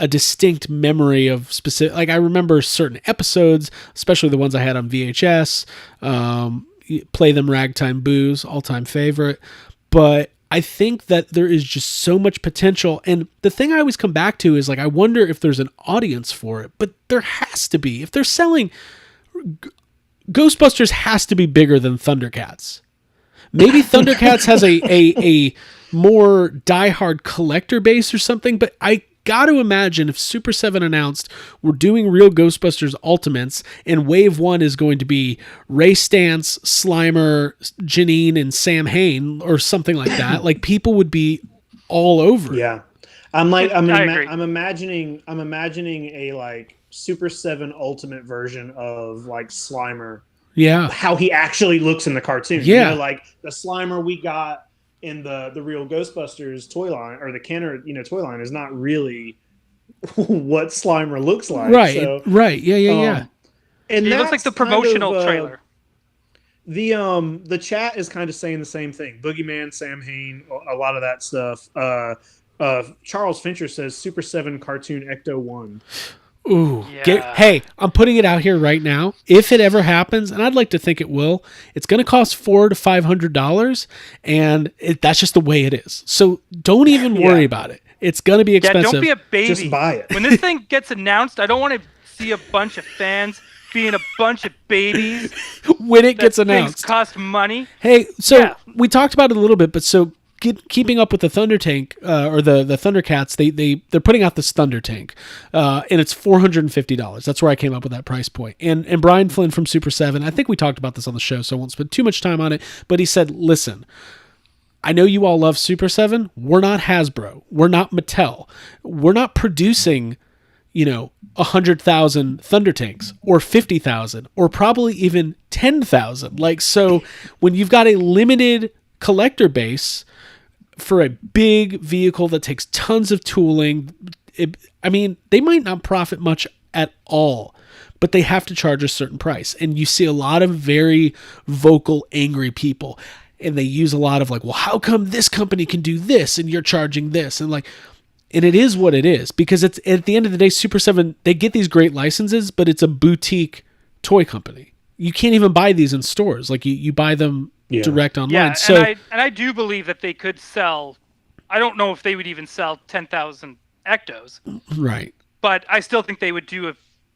distinct memory of specific. Like I remember certain episodes, especially the ones I had on VHS. Play Them Ragtime Booze, all time favorite. But I think that there is just so much potential. And the thing I always come back to is like, I wonder if there's an audience for it, but there has to be. If they're selling, Ghostbusters has to be bigger than Thundercats. Maybe Thundercats has a more diehard collector base or something, but I got to imagine if Super7 announced we're doing Real Ghostbusters Ultimates and Wave 1 is going to be Ray Stantz, Slimer, Janine, and Sam Hain or something like that, like people would be all over. Yeah. I'm imagining a like Super7 Ultimate version of like Slimer. Yeah. How he actually looks in the cartoon. Yeah. Like the Slimer we got in the Real Ghostbusters toy line or the Kenner, toy line is not really what Slimer looks like. Right. So, right. Yeah. And it looks like the promotional trailer. The chat is kind of saying the same thing. Boogeyman, Sam Hain, a lot of that stuff. Charles Fincher says Super7 cartoon Ecto 1. Ooh, Yeah. Hey, I'm putting it out here right now. If it ever happens, and I'd like to think it will, it's going to cost $400 to $500, and that's just the way it is. So don't even worry about it. It's going to be expensive. Yeah, don't be a baby. Just buy it. When this thing gets announced, I don't want to see a bunch of fans being a bunch of babies. When it gets announced. Things cost money. Hey, so we talked about it a little bit, but so keeping up with the Thunder Tank or the Thundercats, they're putting out this Thunder Tank, and it's $450. That's where I came up with that price point. And Brian Flynn from Super7, I think we talked about this on the show, so I won't spend too much time on it. But he said, "Listen, I know you all love Super7. We're not Hasbro. We're not Mattel. We're not producing, 100,000 Thunder Tanks or 50,000 or probably even 10,000. Like so, when you've got a limited collector base." For a big vehicle that takes tons of tooling, they might not profit much at all, but they have to charge a certain price. And you see a lot of very vocal, angry people, and they use a lot of like, well, how come this company can do this and you're charging this? And it is what it is, because it's at the end of the day, Super7, they get these great licenses, but it's a boutique toy company. You can't even buy these in stores. Like you buy them direct online. Yeah, so, and I do believe that they could sell. I don't know if they would even sell 10,000 Ectos. Right. But I still think they would do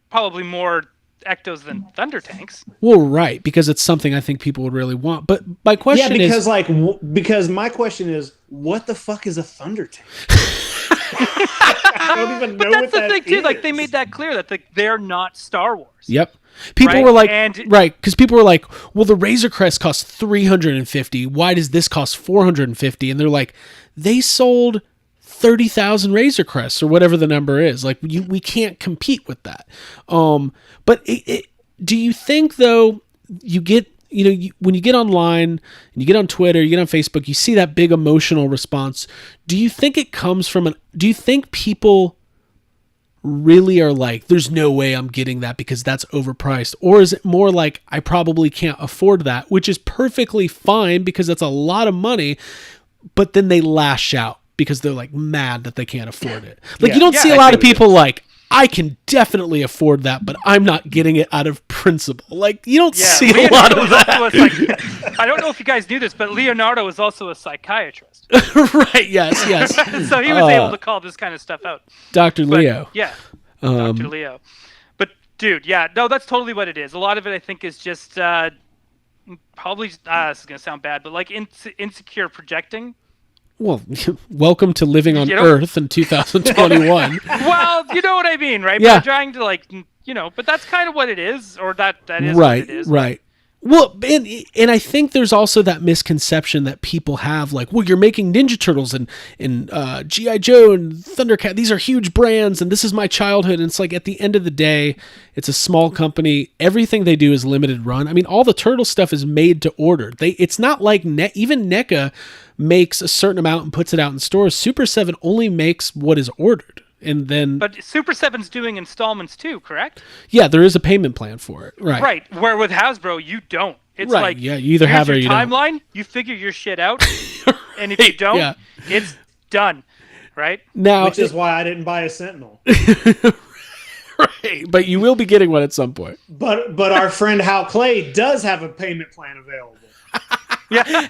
probably more Ectos than Thunder Tanks. Well, right, because it's something I think people would really want. But my question is... because my question is, what the fuck is a Thunder Tank? I don't even know what that is. But that's the thing, too. Like, they made that clear that they're not Star Wars. Yep. People right? were like, because people were like, well, the Razor Crest costs $350. Why does this cost $450? And they're like, they sold 30,000 Razor Crests or whatever the number is. Like, we can't compete with that. But do you think, though, you get, when you get online and you get on Twitter, you get on Facebook, you see that big emotional response. Do you think it comes from do you think people really are like, there's no way I'm getting that because that's overpriced? Or is it more like, I probably can't afford that, which is perfectly fine because that's a lot of money, but then they lash out because they're like mad that they can't afford it. Like Yeah. you don't Yeah, see a I lot see of what people like, I can definitely afford that, but I'm not getting it out of principle. Like you don't Yeah, see a lot of that. I don't know if you guys knew this, but Leonardo is also a psychiatrist. Right, yes. So he was able to call this kind of stuff out. Dr. But, Leo. Yeah, Dr. Leo. But, dude, yeah, no, that's totally what it is. A lot of it, I think, is just probably, this is going to sound bad, but like insecure projecting. Well, welcome to living on You know- Earth in 2021. Well, you know what I mean, right? Yeah. But they're trying to, like, but that's kind of what it is, or that is Right, what it is. right. Well, and I think there's also that misconception that people have, like, well, you're making Ninja Turtles and G.I. Joe and Thundercat. These are huge brands, and this is my childhood. And it's like, at the end of the day, it's a small company. Everything they do is limited run. I mean, all the Turtle stuff is made to order. It's not like even NECA makes a certain amount and puts it out in stores. Super7 only makes what is ordered. And then, But Super7's doing installments too, correct? yeah, there is a payment plan for it. Right. Right. Where with Hasbro, you don't. It's Right, like, yeah, you either here's have it or your you don't. timeline, you figure your shit out, and if you don't, yeah. it's done. Right? Now, Which is why I didn't buy a Sentinel. right, but you will be getting one at some point. But our friend Hal Clay does have a payment plan available.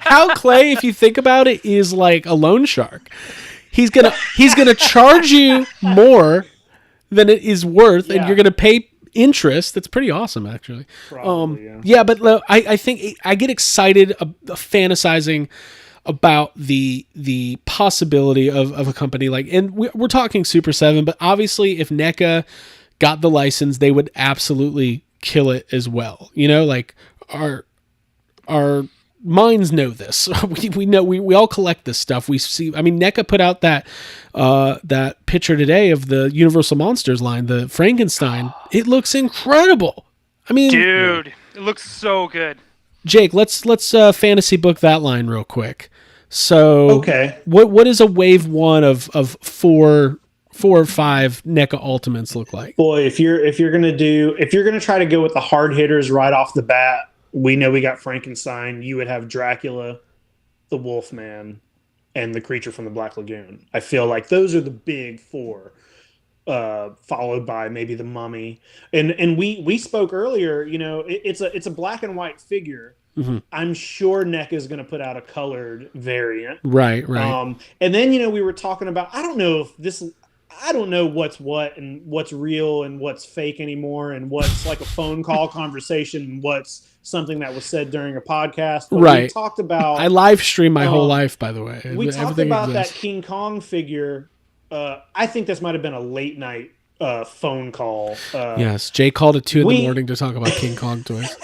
Hal Clay, if you think about it, is like a loan shark. He's gonna charge you more than it is worth, and Yeah. you're gonna pay interest. That's pretty awesome, actually. Probably, Yeah, but I think I get excited fantasizing about the possibility of a company like, and we're talking Super7, but obviously if NECA got the license, they would absolutely kill it as well. You know, like our minds know this. we know we all collect this stuff. We see. I mean, NECA put out that picture today of the Universal Monsters line, the Frankenstein. It looks incredible. I mean, Dude, it looks so good. Jake, let's fantasy book that line real quick. So, Okay. what is a wave one of four or five NECA Ultimates look like? Boy, if you're gonna try to go with the hard hitters right off the bat, we know we got Frankenstein. You would have Dracula, the Wolfman, and the Creature from the Black Lagoon. I feel like those are the big four, followed by maybe the Mummy. And we spoke earlier. You know, it's a black and white figure. Mm-hmm. I'm sure NECA is going to put out a colored variant. Right. And then we were talking about, I don't know what's what and what's real and what's fake anymore, and what's like a phone call conversation and what's something that was said during a podcast. But Right. We talked about. I live stream my whole life, by the way. We talked Everything about exists. that King Kong figure. I think this might have been a late night phone call. Yes, Jay called at 2 in the we- morning to talk about King Kong toys.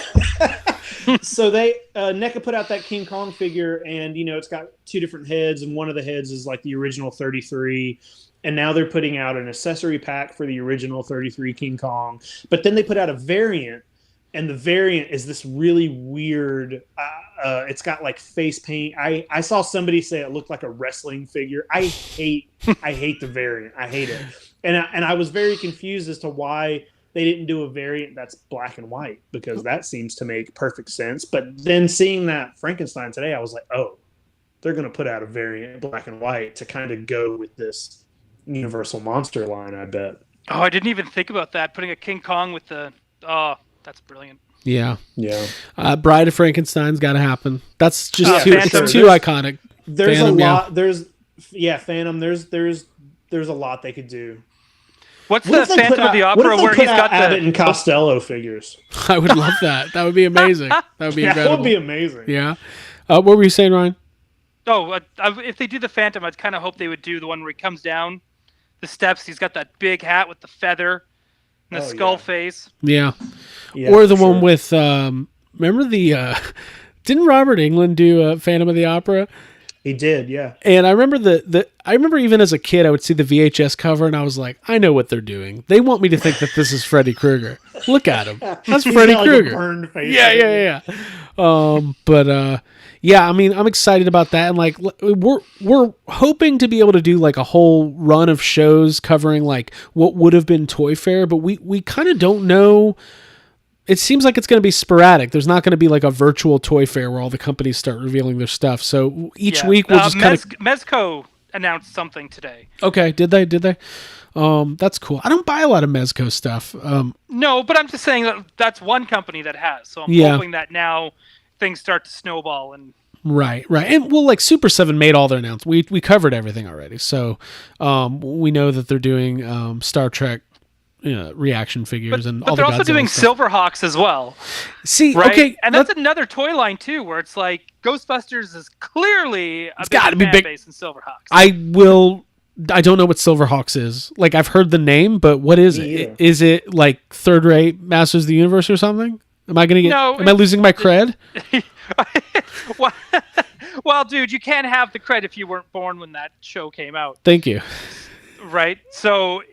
So they NECA put out that King Kong figure, and it's got two different heads, and one of the heads is like the original 33. And now they're putting out an accessory pack for the original 33 King Kong. But then they put out a variant, and the variant is this really weird. It's got like face paint. I saw somebody say it looked like a wrestling figure. I hate the variant. I hate it. And I was very confused as to why they didn't do a variant that's black and white, because that seems to make perfect sense. But then seeing that Frankenstein today, I was like, oh, they're going to put out a variant black and white to kind of go with this Universal Monster line, I bet. Oh, I didn't even think about that. Putting a King Kong with the. Oh, that's brilliant. Yeah. Yeah. Bride of Frankenstein's got to happen. That's just Phantom. too iconic. There's Phantom, a yeah. lot. Phantom. There's a lot they could do. What's What the if they Phantom put of the out- what if Opera they where put he's out got Abbott the. and Costello figures? I would love that. That would be amazing. That would be That incredible. would be amazing. Yeah. What were you saying, Ryan? Oh, if they do the Phantom, I'd kind of hope they would do the one where he comes down the steps. He's got that big hat with the feather and the Oh, skull yeah. face. Yeah. Yeah, Or the for one sure. with remember the didn't Robert Englund do Phantom of the Opera? He did, yeah. And I remember I remember even as a kid I would see the VHS cover and I was like, I know what they're doing. They want me to think that this is Freddy Krueger. Look at him. That's He's Freddy got, like, a Krueger. burned face. Yeah. Yeah, I mean, I'm excited about that, and like we're hoping to be able to do like a whole run of shows covering like what would have been Toy Fair, but we kind of don't know. It seems like it's going to be sporadic. There's not going to be like a virtual Toy Fair where all the companies start revealing their stuff. So each week we'll just kind of Mezco announced something today. Okay, did they? That's cool. I don't buy a lot of Mezco stuff. No, but I'm just saying that that's one company that has. So I'm hoping that now things start to snowball. And Right. And well, like Super7 made all their announcements. We covered everything already. So we know that they're doing Star Trek reaction figures and all they're the also Godzilla doing stuff. Silverhawks as well. See, right? okay, And that's another toy line too, where it's like Ghostbusters is clearly a big fan base in Silverhawks. I don't know what Silverhawks is. Like, I've heard the name, but what is it? Yeah. Is it like third-rate Masters of the Universe or something? Am I losing my cred? Well, dude, you can't have the cred if you weren't born when that show came out. Thank you. Right? So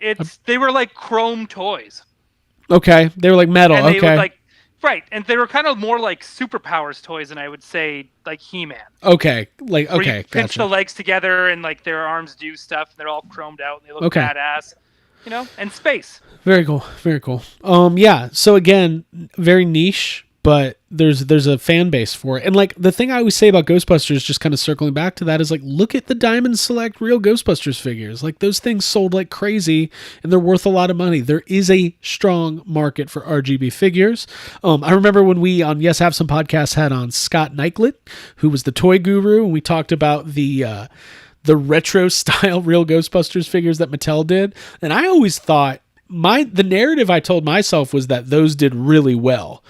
they were like chrome toys. Okay. They were like metal. And they okay. would like, right. And they were kind of more like superpowers toys than I would say like He-Man. Okay. Where you pinch the legs together and like their arms do stuff and they're all chromed out and they look badass. And space. Very cool. Very cool. Yeah. So again, very niche, but there's a fan base for it. And like the thing I always say about Ghostbusters, just kind of circling back to that, is like, look at the Diamond Select real Ghostbusters figures. Like, those things sold like crazy and they're worth a lot of money. There is a strong market for RGB figures. I remember when we on Yes Have Some podcasts had on Scott Nyklett, who was the toy guru, and we talked about the retro style real Ghostbusters figures that Mattel did. And I always thought the narrative I told myself was that those did really well.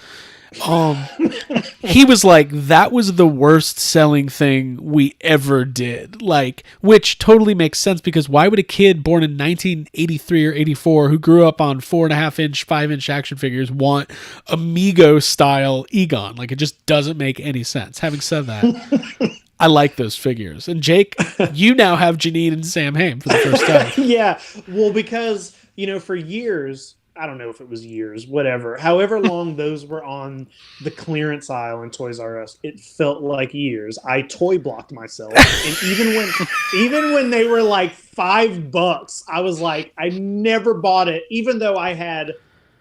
He was like, that was the worst selling thing we ever did. Like, which totally makes sense, because why would a kid born in 1983 or 84 who grew up on 4.5 inch, 5 inch action figures want Amigo style Egon? Like, it just doesn't make any sense. Having said that, I like those figures. And Jake, you now have Janine and Sam Hamm for the first time. Yeah. Well, because, for years, I don't know if it was years, whatever. However long those were on the clearance aisle in Toys R Us, it felt like years. I toy blocked myself, and even when they were like $5, I was like, I never bought it, even though I had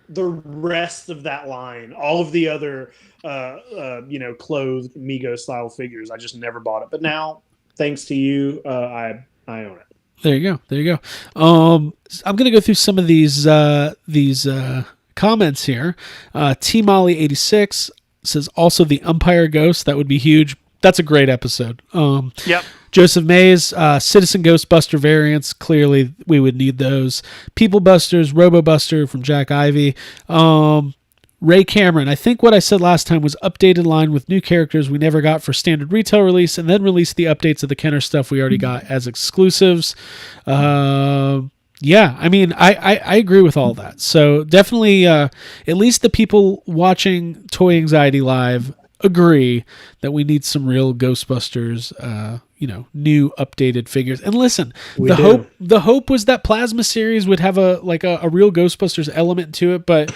the rest of that line, all of the other, clothed Mego style figures. I just never bought it. But now, thanks to you, I own it. There you go. I'm going to go through some of these comments here. T Molly 86 says also the Umpire Ghost. That would be huge. That's a great episode. Yep. Joseph Mays, Citizen Ghostbuster variants. Clearly, we would need those. People Busters, Robo Buster from Jack Ivy. Ray Cameron, I think what I said last time was updated line with new characters we never got for standard retail release, and then release the updates of the Kenner stuff we already got as exclusives. Yeah, I mean, I agree with all that. So definitely, at least the people watching Toy Anxiety Live agree that we need some real Ghostbusters, new updated figures. And listen, the hope was that Plasma series would have a real Ghostbusters element to it, but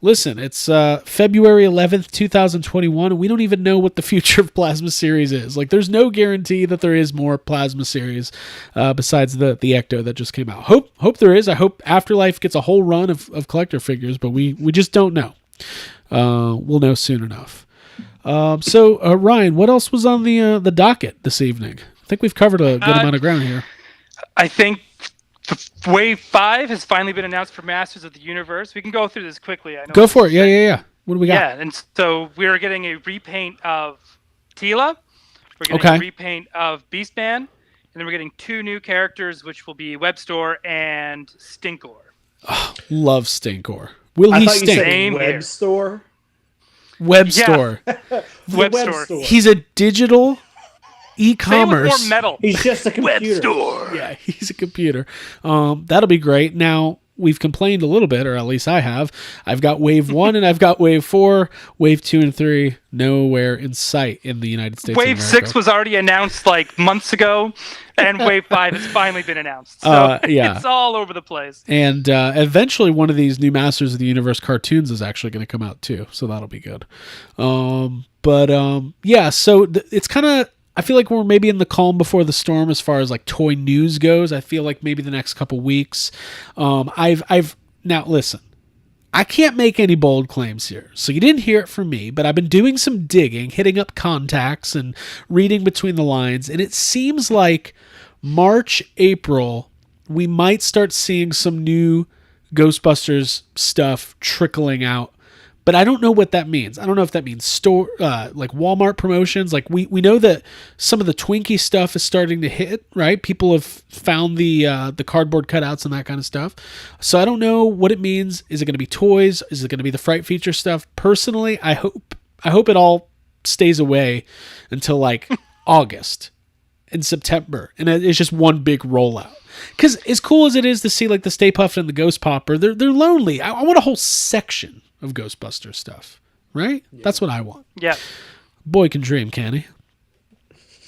listen, it's February 11th, 2021, and we don't even know what the future of Plasma series is. Like, there's no guarantee that there is more Plasma series besides the Ecto that just came out. Hope there is. I hope Afterlife gets a whole run of collector figures, but we just don't know. We'll know soon enough. So Ryan, what else was on the docket this evening? I think we've covered a good amount of ground here. I think Wave 5 has finally been announced for Masters of the Universe. We can go through this quickly. I know. Go for it. Yeah. What do we got? Yeah, and so we're getting a repaint of Tila. We're getting a repaint of Beastman. And then we're getting 2 new characters, which will be Webstore and Stinkor. Oh, love Stinkor. Will he stink? Webstore? Webstore. Yeah. Webstore. He's a digital e-commerce. More metal. He's just a computer. Webstore. Yeah, he's a computer. That'll be great. Now, we've complained a little bit, or at least I have. I've got Wave 1 and I've got Wave 4. Wave 2 and 3, nowhere in sight in the United States Wave of America. 6 was already announced like months ago, and Wave 5 has finally been announced. So it's all over the place. And eventually one of these new Masters of the Universe cartoons is actually going to come out too, so that'll be good. Yeah, so it's kind of... I feel like we're maybe in the calm before the storm as far as like toy news goes. I feel like maybe the next couple weeks. Now listen, I can't make any bold claims here, so you didn't hear it from me, but I've been doing some digging, hitting up contacts and reading between the lines, and it seems like March, April, we might start seeing some new Ghostbusters stuff trickling out. But I don't know what that means. I don't know if that means store, like Walmart promotions. Like we know that some of the Twinkie stuff is starting to hit, right? People have found the cardboard cutouts and that kind of stuff. So I don't know what it means. Is it going to be toys? Is it going to be the Fright Feature stuff? Personally, I hope it all stays away until like August and September, and it's just one big rollout. Because as cool as it is to see like the Stay Puft and the Ghost Popper, they're lonely. I want a whole section of Ghostbuster stuff, right? Yeah. That's what I want. Yeah. Boy can dream, can he?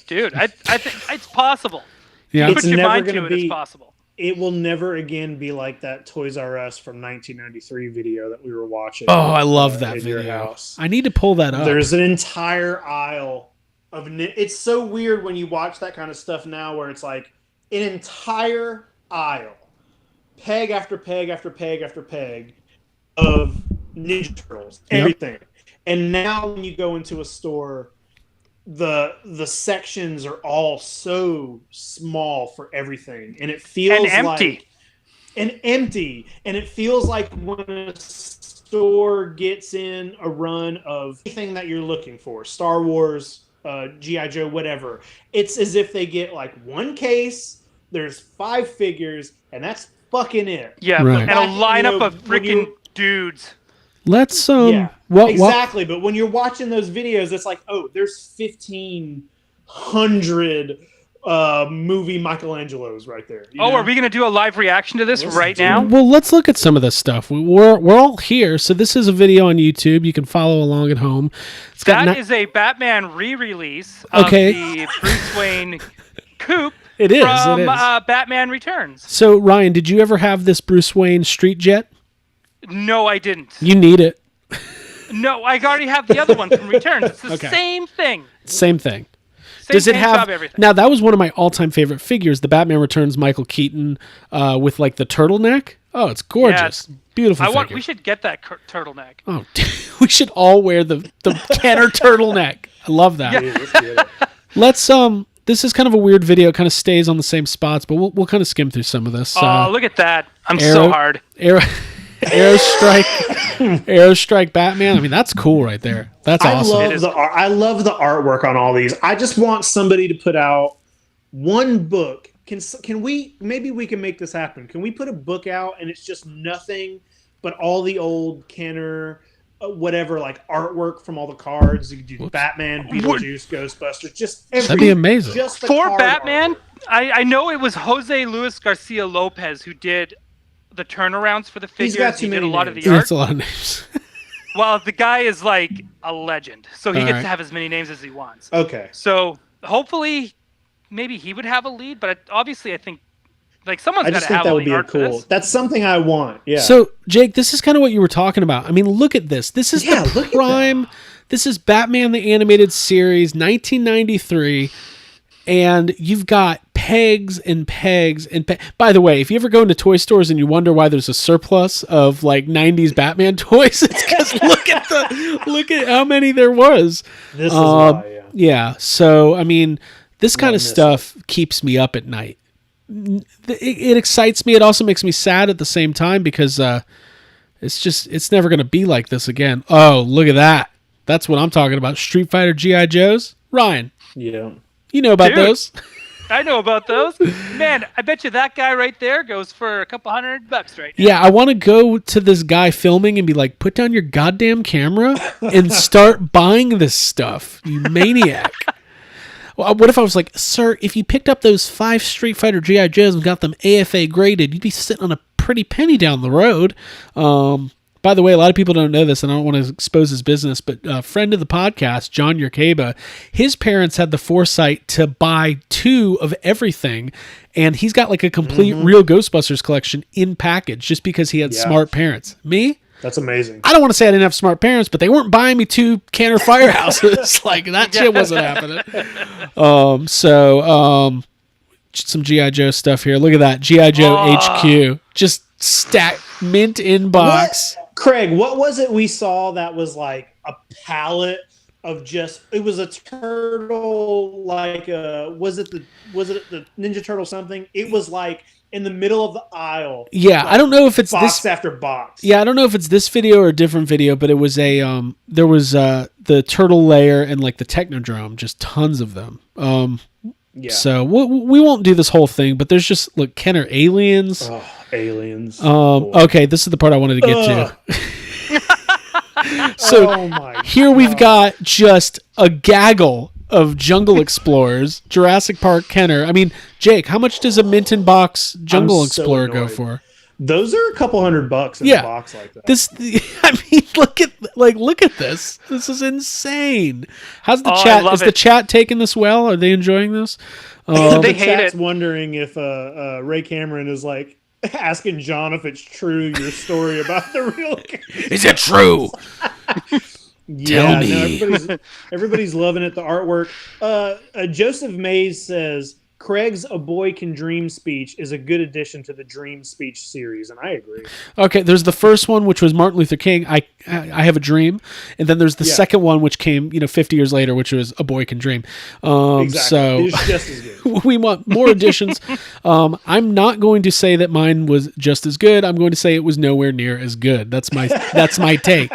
Dude, I think it's possible. Yeah. Put your mind to it, it's possible. It will never again be like that Toys R Us from 1993 video that we were watching. Oh, I love that video. Your house. I need to pull that up. There's an entire aisle of... It's so weird when you watch that kind of stuff now where it's like an entire aisle, peg after peg after peg after peg of Ninja Turtles, everything. Yep. And now when you go into a store, the sections are all so small for everything, and it feels empty. And it feels like when a store gets in a run of anything that you're looking for, Star Wars, G.I. Joe, whatever, it's as if they get like one case, there's 5 figures, and that's fucking it. Yeah, right. And a lineup of freaking dudes. Let's exactly. But when you're watching those videos, it's like, oh, there's 1,500 movie Michelangelos right there. You know? Are we gonna do a live reaction to this right now? Well, let's look at some of this stuff. We're all here, so this is a video on YouTube. You can follow along at home. That is a Batman re-release of the Bruce Wayne coupe. It is from Batman Returns. So, Ryan, did you ever have this Bruce Wayne street jet? No, I didn't. You need it. No, I already have the other one from Returns. It's the same thing. Same thing. Does it have everything? Now, that was one of my all-time favorite figures, the Batman Returns Michael Keaton with like the turtleneck. Oh, it's gorgeous. Yeah, beautiful figure. We should get that turtleneck. Oh, we should all wear the Kenner turtleneck. I love that. Yeah. Let's this is kind of a weird video. It kind of stays on the same spots, but we'll kind of skim through some of this. Oh, look at that. I'm so hard. Aerostrike Batman. I mean, that's cool right there. That's awesome. I love the artwork on all these. I just want somebody to put out one book. Can we make this happen? Can we put a book out and it's just nothing but all the old Kenner, whatever, like artwork from all the cards? You could do Batman, Beetlejuice, Ghostbusters, just everything. That'd be amazing. Just for Batman, I know it was Jose Luis Garcia Lopez who did the turnarounds for the figures. He did a lot of the art. That's a lot of names. Well, the guy is like a legend, so he gets to have as many names as he wants. Okay. So hopefully, maybe he would have a lead, but obviously, I think like someone's got to have a lead art for this. That's something I want. Yeah. So, Jake, this is kind of what you were talking about. I mean, look at this. This is the prime. This is Batman the Animated Series, 1993. And you've got pegs and pegs and By the way, if you ever go into toy stores and you wonder why there's a surplus of like 90s Batman toys, it's because look at how many there was. This is why, yeah. So I mean, this kind of stuff keeps me up at night. It excites me. It also makes me sad at the same time because it's never going to be like this again. Oh, look at that. That's what I'm talking about. Street Fighter G.I. Joes. Ryan. Yeah. You know about those. I know about those. Man, I bet you that guy right there goes for a couple $100 right now. Yeah, I want to go to this guy filming and be like, put down your goddamn camera and start buying this stuff, you maniac. Well, what if I was like, sir, if you picked up those 5 Street Fighter G.I. Joes and got them AFA graded, you'd be sitting on a pretty penny down the road. By the way, a lot of people don't know this, and I don't want to expose his business, but a friend of the podcast, John Yerkeba, his parents had the foresight to buy 2 of everything, and he's got like a complete real Ghostbusters collection in package just because he had smart parents. Me? That's amazing. I don't want to say I didn't have smart parents, but they weren't buying me 2 Canner Firehouses. Like, that shit wasn't happening. Some G.I. Joe stuff here. Look at that. G.I. Joe HQ. Just stacked, mint in box. Craig, what was it we saw that was like a pallet of just it was a turtle like was it the Ninja Turtle something? It was like in the middle of the aisle. Yeah, like, I don't know if it's box this after box. Yeah, I don't know if it's this video or a different video, but it was there was the turtle layer and like the Technodrome, just tons of them. Yeah. So we won't do this whole thing, but there's just look, Kenner aliens. Oh, aliens. Okay, this is the part I wanted to get to. So oh my here we've got just a gaggle of Jungle Explorers, Jurassic Park Kenner. I mean, Jake, how much does a Minton box Jungle Explorer go for? Those are a couple $100 in a box like that. I mean, look at this. This is insane. How's the chat? Is the chat taking this well? Are they enjoying this? They hate it. Wondering if Ray Cameron is like asking John if it's true your story about the real. Is it true? Tell me. No, everybody's loving it. The artwork. Joseph Mays says Craig's "A Boy Can Dream" speech is a good addition to the Dream Speech series, and I agree. Okay, there's the first one, which was Martin Luther King. I have a dream, and then there's the second one, which came 50 years later, which was "A Boy Can Dream." Exactly. So it's just as good. We want more additions. I'm not going to say that mine was just as good. I'm going to say it was nowhere near as good. That's my take.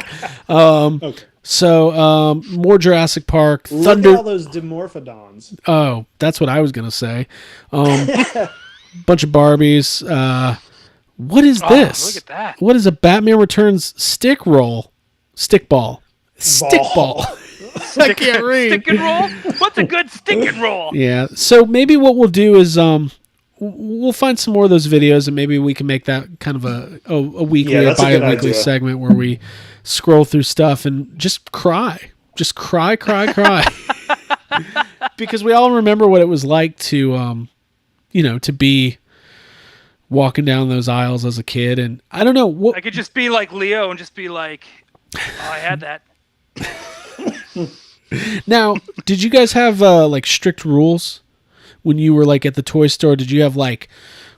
Okay. So, more Jurassic Park. Look at all those Dimorphodons. Oh, that's what I was going to say. Bunch of Barbies. What is this? Look at that. What is a Batman Returns stickball? Stickball. I can't read. Stick and roll? What's a good stick and roll? Yeah. So maybe what we'll do is we'll find some more of those videos, and maybe we can make that kind of a weekly or bi-weekly segment where we scroll through stuff and just cry. Just cry. Because we all remember what it was like to to be walking down those aisles as a kid. And I don't know what I could just be like Leo and just be like, I had that. Now, did you guys have like strict rules when you were like at the toy store? Did you have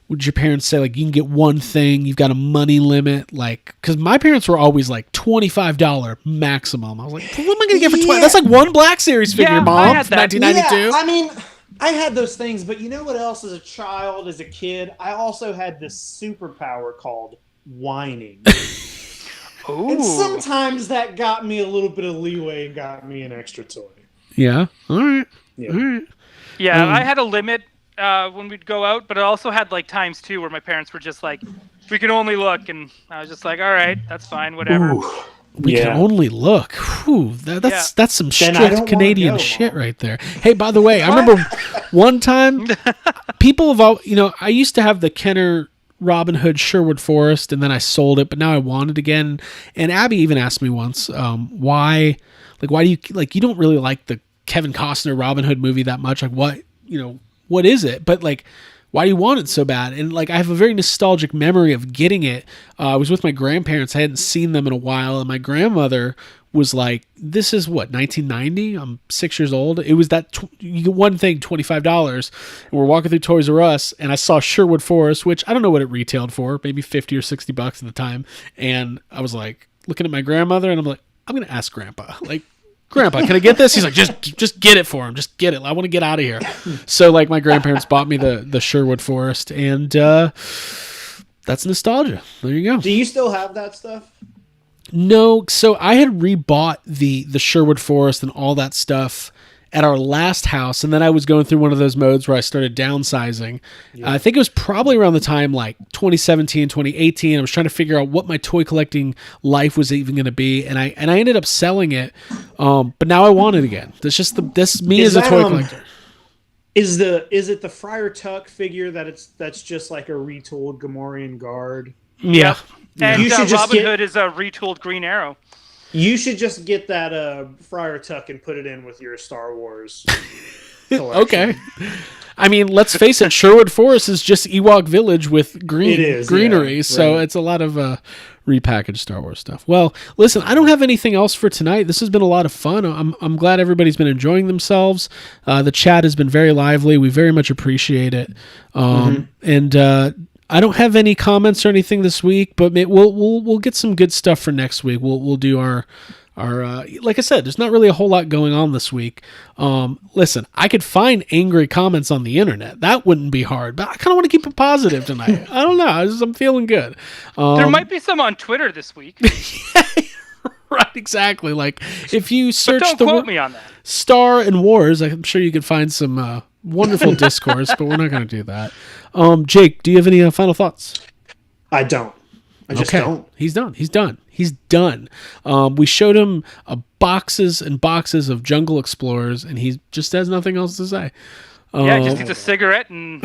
would your parents say like you can get one thing, you've got a money limit? Like, because my parents were always like $25 maximum. I was like, what am I gonna get for 20? That's like one Black Series figure, Mom. I had that. 1992. Yeah, I mean, I had those things, but you know what else? As a child, as a kid, I also had this superpower called whining. Ooh. And sometimes that got me a little bit of leeway and got me an extra toy. Yeah. All right. Yeah. All right. Yeah, I had a limit when we'd go out, but I also had like times too where my parents were just like, we can only look, and I was just like, all right, that's fine, whatever. Ooh. We can only look. Whew, that's some Then I strict don't Canadian wanna go, shit Mom. right there. Hey, by the way, I remember one time people have all, I used to have the Kenner Robin Hood Sherwood Forest, and then I sold it, but now I want it again. And Abby even asked me once, why do you you don't really like the Kevin Costner Robin Hood movie that much? Like, what is it? But like, why do you want it so bad? And like, I have a very nostalgic memory of getting it. I was with my grandparents. I hadn't seen them in a while, and my grandmother was like, "This is what, 1990? I'm 6 years old." It was that you get one thing, $25, and we're walking through Toys R Us, and I saw Sherwood Forest, which I don't know what it retailed for, maybe $50 or $60 at the time, and I was like looking at my grandmother, and I'm like, I'm gonna ask Grandpa, like, Grandpa, can I get this? He's like, just get it for him. Just get it. I want to get out of here. So like my grandparents bought me the Sherwood Forest, and that's nostalgia. There you go. Do you still have that stuff? No. So I had rebought the Sherwood Forest and all that stuff at our last house, and then I was going through one of those modes where I started downsizing. I think it was probably around the time like 2017, 2018. I was trying to figure out what my toy collecting life was even going to be, and I ended up selling it. But now I want it again. That's just me as a toy collector. Is it the Friar Tuck figure that's just like a retooled Gamorrean guard? Yeah. And You should just Robin get- Hood is a retooled Green Arrow. You should just get that Friar Tuck and put it in with your Star Wars collection. Okay. I mean, let's face it, Sherwood Forest is just Ewok Village with greenery, yeah, so right. it's a lot of repackaged Star Wars stuff. Well, listen, I don't have anything else for tonight. This has been a lot of fun. I'm glad everybody's been enjoying themselves. The chat has been very lively. We very much appreciate it. And I don't have any comments or anything this week, but we'll get some good stuff for next week. We'll do our like I said, there's not really a whole lot going on this week. Listen, I could find angry comments on the internet. That wouldn't be hard, but I kind of want to keep it positive tonight. I don't know. I'm feeling good. There might be some on Twitter this week. Right, exactly. Like if you But search don't the quote me on that. Star and Wars, I'm sure you could find some wonderful discourse, but we're not going to do that. Jake, do you have any final thoughts? I don't. I just don't. He's done. He's done. We showed him boxes and boxes of Jungle Explorers, and he just has nothing else to say. Yeah, just needs a cigarette and,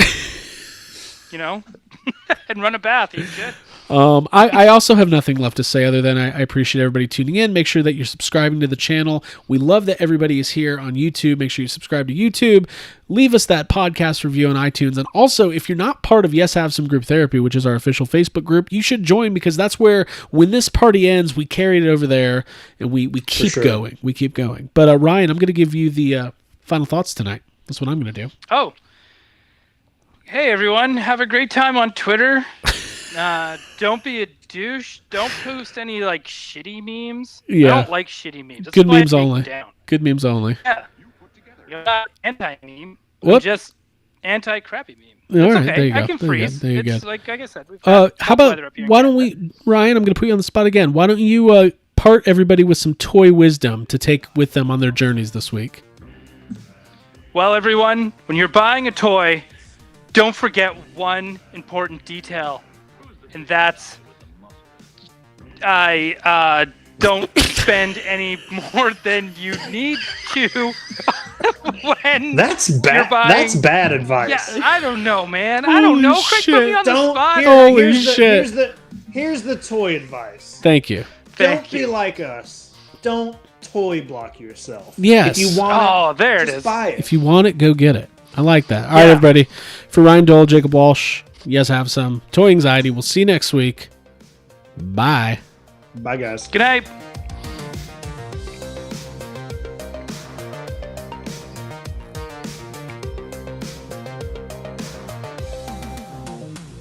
and run a bath. He's good. I also have nothing left to say other than I appreciate everybody tuning in. Make sure that you're subscribing to the channel. We love that everybody is here on YouTube. Make sure you subscribe to YouTube. Leave us that podcast review on iTunes. And also, if you're not part of Yes Have Some Group Therapy, which is our official Facebook group, you should join because that's where, when this party ends, we carry it over there and we keep going. We keep going. But Ryan, I'm going to give you the final thoughts tonight. That's what I'm going to do. Oh. Hey, everyone. Have a great time on Twitter. Don't be a douche. Don't post any shitty memes. Yeah. I don't like shitty memes. That's Good why I memes take them only. down. Good memes only. Yeah. You're not anti-meme. What? I'm just anti-crappy meme. All It's right, okay. there you go. I can There you go. freeze. There you It's go. like I said. We've got How tough about, weather up here in why don't Canada. we, Ryan, I'm going to put you on the spot again. Why don't you part everybody with some toy wisdom to take with them on their journeys this week? Well, everyone, when you're buying a toy, don't forget one important detail, and that's don't spend any more than you need to when That's you're bad. buying. That's bad advice. Yeah, I don't know, man. I don't know. Craig put me on the Don't. spot. Holy shit. Here's the toy advice. Thank you. Thank Don't be you. like us. Don't toy block yourself. Yes. If you want Oh, it, there it just is. buy it. If you want it, go get it. I like that. All right, everybody. For Ryan Dole, Jacob Walsh, Yes Have Some, Toy Anxiety. We'll see you next week. Bye. Bye, guys. Good night.